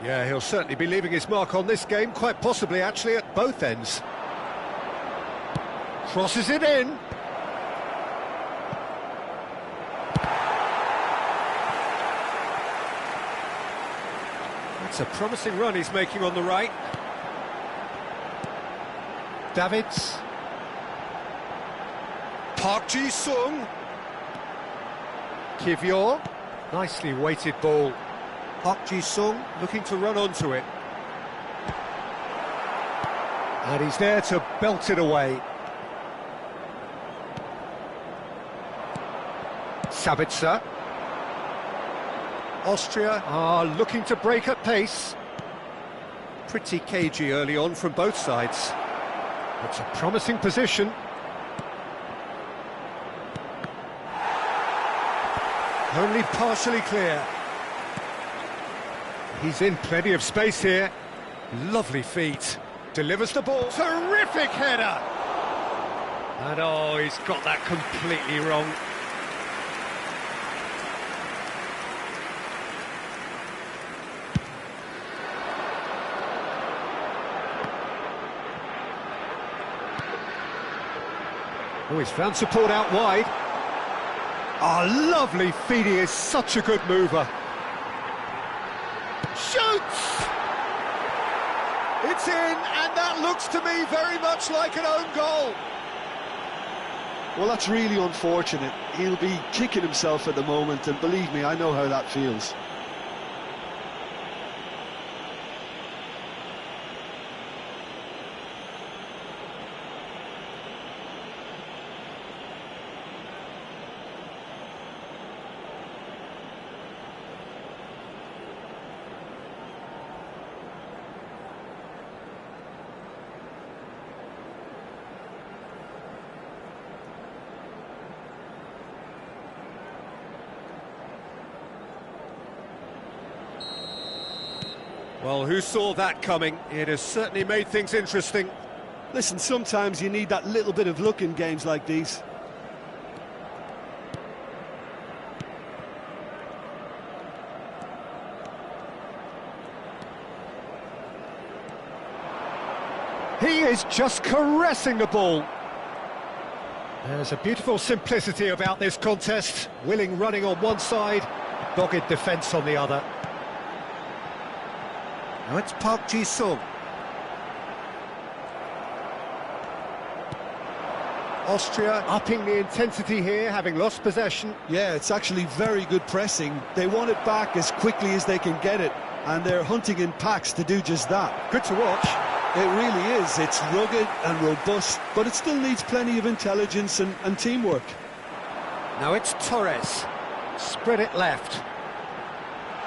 Yeah, he'll certainly be leaving his mark on this game, quite possibly actually at both ends. Crosses it in. That's a promising run he's making on the right. Davids. Park Ji-sung. Kivior. Nicely weighted ball. Park Ji-sung looking to run onto it. And he's there to belt it away. Sabitzer. Austria are looking to break at pace. Pretty cagey early on from both sides. It's a promising position. Only partially clear. He's in plenty of space here. Lovely feet. Delivers the ball. Terrific header! And oh, he's got that completely wrong. Oh, he's found support out wide. Oh, lovely feet, he is such a good mover. Shoots! It's in, and that looks to me very much like an own goal. Well, that's really unfortunate. He'll be kicking himself at the moment, and believe me, I know how that feels. Well, who saw that coming? It has certainly made things interesting. Listen, sometimes you need that little bit of luck in games like these. He is just caressing the ball. There's a beautiful simplicity about this contest. Willing running on one side, dogged defence on the other. Now it's Park Ji-sung. Austria upping the intensity here, having lost possession. Yeah, it's actually very good pressing. They want it back as quickly as they can get it, and they're hunting in packs to do just that. Good to watch. It really is. It's rugged and robust, but it still needs plenty of intelligence and teamwork. Now it's Torres. Spread it left.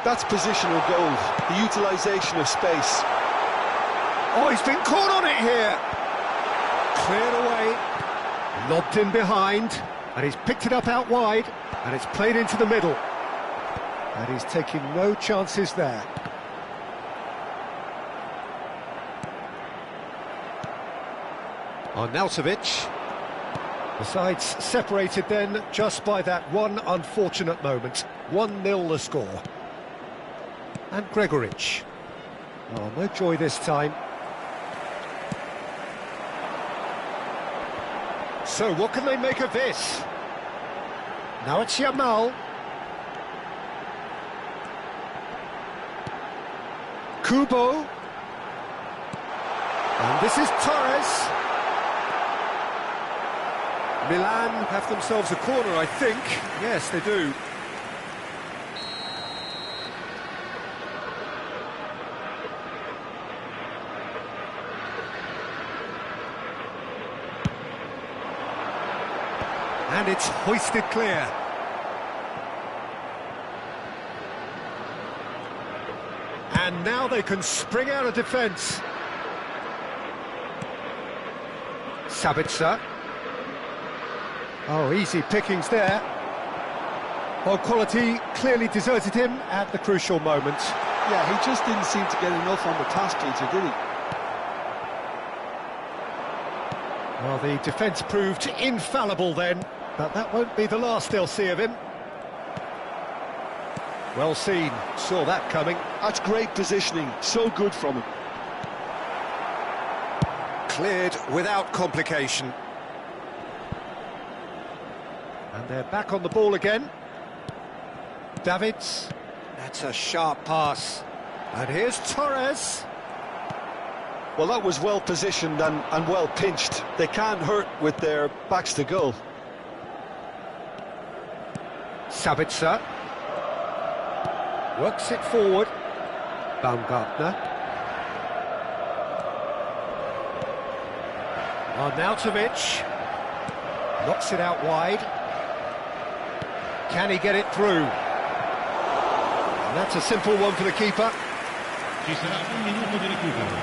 That's positional goal, the utilisation of space. Oh, he's been caught on it here. Cleared away. Lobbed in behind. And he's picked it up out wide. And it's played into the middle. And he's taking no chances there. Arnautovic. The sides separated then just by that one unfortunate moment. 1-0 the score. And Gregoric. Oh, no joy this time. So what can they make of this? Now it's Yamal. Kubo. And this is Torres. Milan have themselves a corner, I think. Yes, they do. And it's hoisted clear. And now they can spring out of defence. Sabitzer. Oh, easy pickings there. Well, quality clearly deserted him at the crucial moment. Yeah, he just didn't seem to get enough on the task, Peter, did he? Well, the defence proved infallible then, but that won't be the last they'll see of him. Well seen, saw that coming. That's great positioning, so good from him. Cleared without complication. And they're back on the ball again. Davids. That's a sharp pass. And here's Torres. Well, that was well positioned and well pinched. They can't hurt with their backs to goal. Sabitzer. Works it forward. Baumgartner. Arnautovic. Knocks it out wide. Can he get it through? And that's a simple one for the keeper. Ci sarà un minuto di recupero.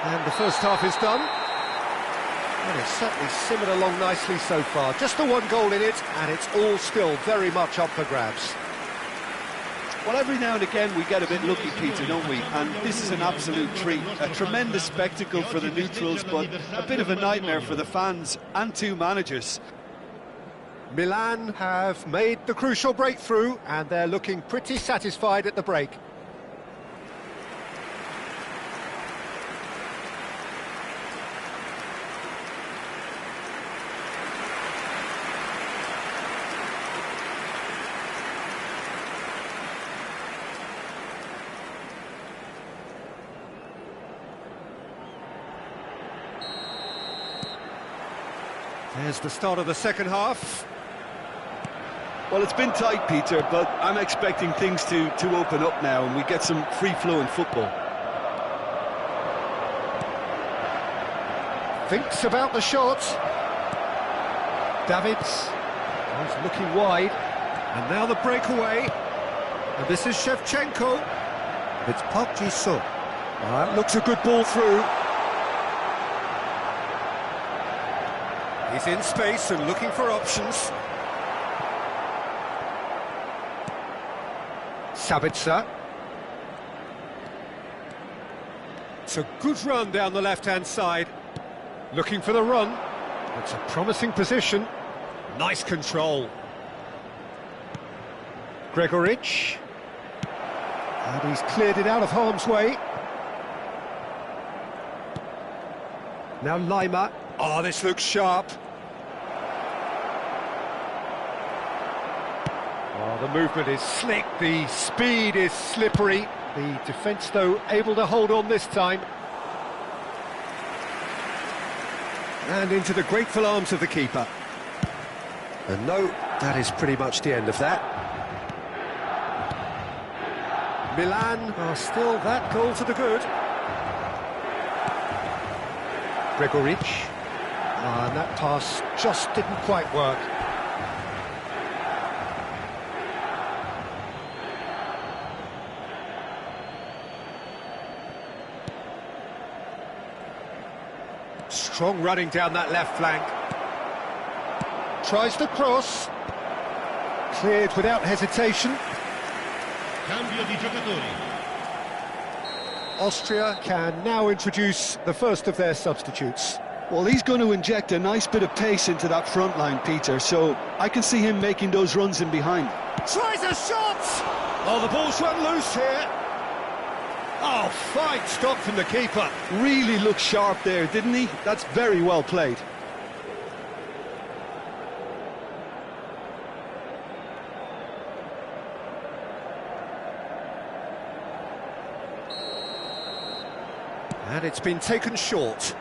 And the first half is done. And it's certainly simmered along nicely so far. Just the one goal in it, and it's all still very much up for grabs. Well, every now and again we get a bit lucky, Peter, don't we? And this is an absolute treat. A tremendous spectacle for the neutrals, but a bit of a nightmare for the fans and two managers. Milan have made the crucial breakthrough, and they're looking pretty satisfied at the break. There's the start of the second half. Well, it's been tight, Peter, but I'm expecting things to open up now and we get some free-flowing football. Thinks about the shot. Davids. He's looking wide. And now the breakaway. And this is Shevchenko. It's Park Ji-sung. That looks a good ball through. He's in space and looking for options. Sabitzer. It's a good run down the left-hand side. Looking for the run. It's a promising position. Nice control. Gregoric. And he's cleared it out of harm's way. Now Lima. Oh, this looks sharp. Oh, the movement is slick, the speed is slippery. The defence, though, able to hold on this time. And into the grateful arms of the keeper. And no, that is pretty much the end of that. Milan are still that goal to the good. Gregoric. And that pass just didn't quite work. Strong running down that left flank. Tries the cross. Cleared without hesitation. Cambio di giocatori. Austria can now introduce the first of their substitutes. Well, he's going to inject a nice bit of pace into that front line, Peter, so I can see him making those runs in behind. Tries a shot! Oh, the ball's run loose here. Oh, fine stop from the keeper. Really looked sharp there, didn't he? That's very well played. And it's been taken short.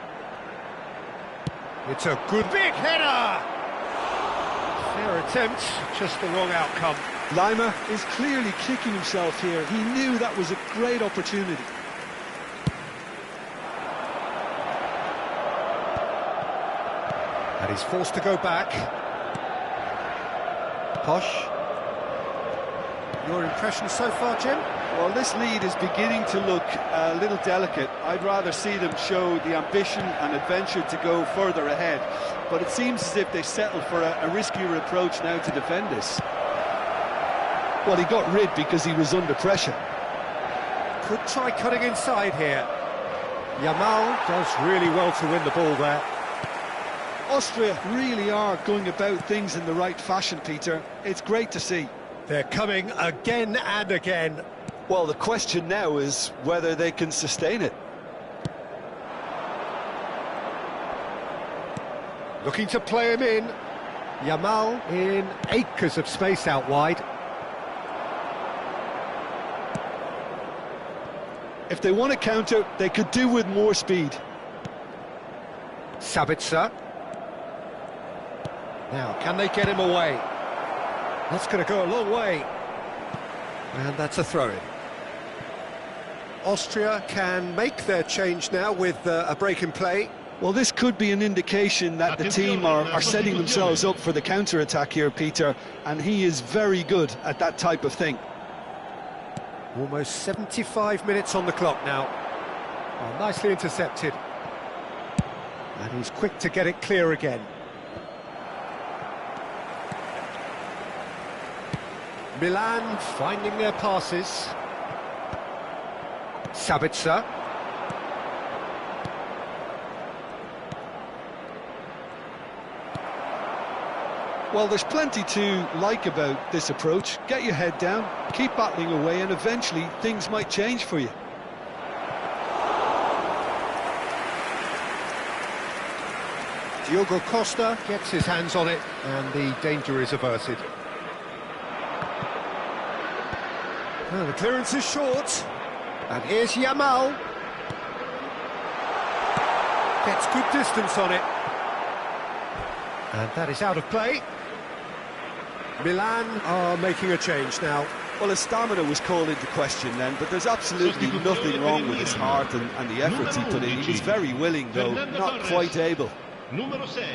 It's a good big header! Fair attempt, just the wrong outcome. Lima is clearly kicking himself here. He knew that was a great opportunity. And he's forced to go back. Posh. Your impression so far, Jim? Well, this lead is beginning to look a little delicate. I'd rather see them show the ambition and adventure to go further ahead. But it seems as if they settled for a riskier approach now to defend this. Well, he got rid because he was under pressure. Could try cutting inside here. Yamal does really well to win the ball there. Austria really are going about things in the right fashion, Peter. It's great to see. They're coming again and again. Well, the question now is whether they can sustain it. Looking to play him in. Yamal in acres of space out wide. If they want to counter, they could do with more speed. Sabitzer. Now, can they get him away? That's going to go a long way. And that's a throw-in. Austria can make their change now with a break in play. Well, this could be an indication that the team are setting themselves up for the counter-attack here, Peter, and he is very good at that type of thing. Almost 75 minutes on the clock now. Oh, nicely intercepted. And he's quick to get it clear again. Milan finding their passes. Sabitzer. Well, there's plenty to like about this approach. Get your head down, keep battling away, and eventually things might change for you. Diogo Costa gets his hands on it, and the danger is averted. Oh, the clearance is short. And here's Yamal. Gets good distance on it. And that is out of play. Milan are making a change now. Well, his stamina was called into question then, but there's absolutely nothing wrong with his heart and the efforts he put in. He was very willing, though, not quite able. Numero 6,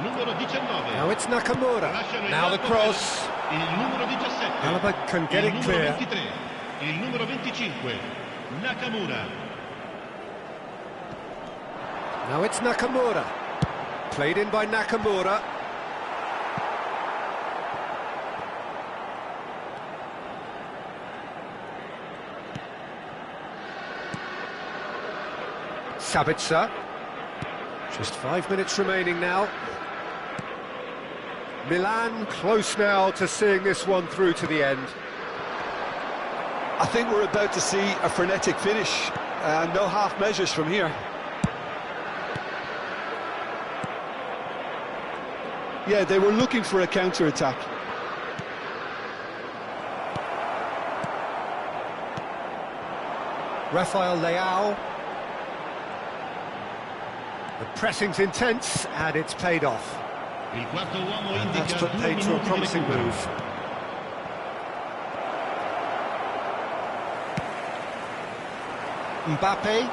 numero 19. Now it's Nakamura. Now the cross. Il numero 17. Alaba can get it clear. 23. Il numero 25. Nakamura. Now it's Nakamura. Played in by Nakamura. Sabitzer. Just 5 minutes remaining now. Milan close now to seeing this one through to the end. I think we're about to see a frenetic finish. No half measures from here. Yeah, they were looking for a counter-attack. Rafael Leao. The pressing's intense and it's paid off. Il quarto uomo And indica that's put 2 paid to a minuti di promising recupero. move. Mbappe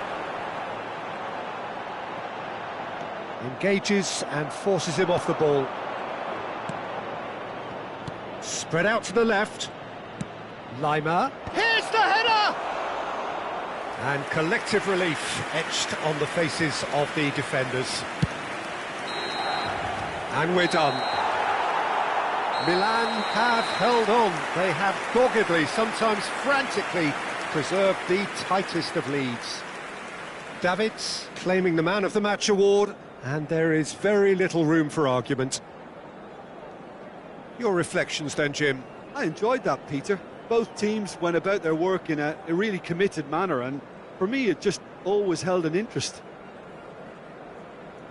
engages and forces him off the ball. Spread out to the left. Lima. Here's the header! And collective relief etched on the faces of the defenders. And we're done. Milan have held on. They have doggedly, sometimes frantically, preserved the tightest of leads. Davids claiming the Man of the Match award, and there is very little room for argument. Your reflections then, Jim? I enjoyed that, Peter. Both teams went about their work in a really committed manner, and for me it just always held an interest.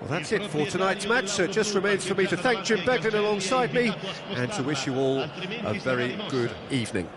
Well, that's it for tonight's match, so it just remains for me to thank Jim Beglin alongside me and to wish you all a very good evening.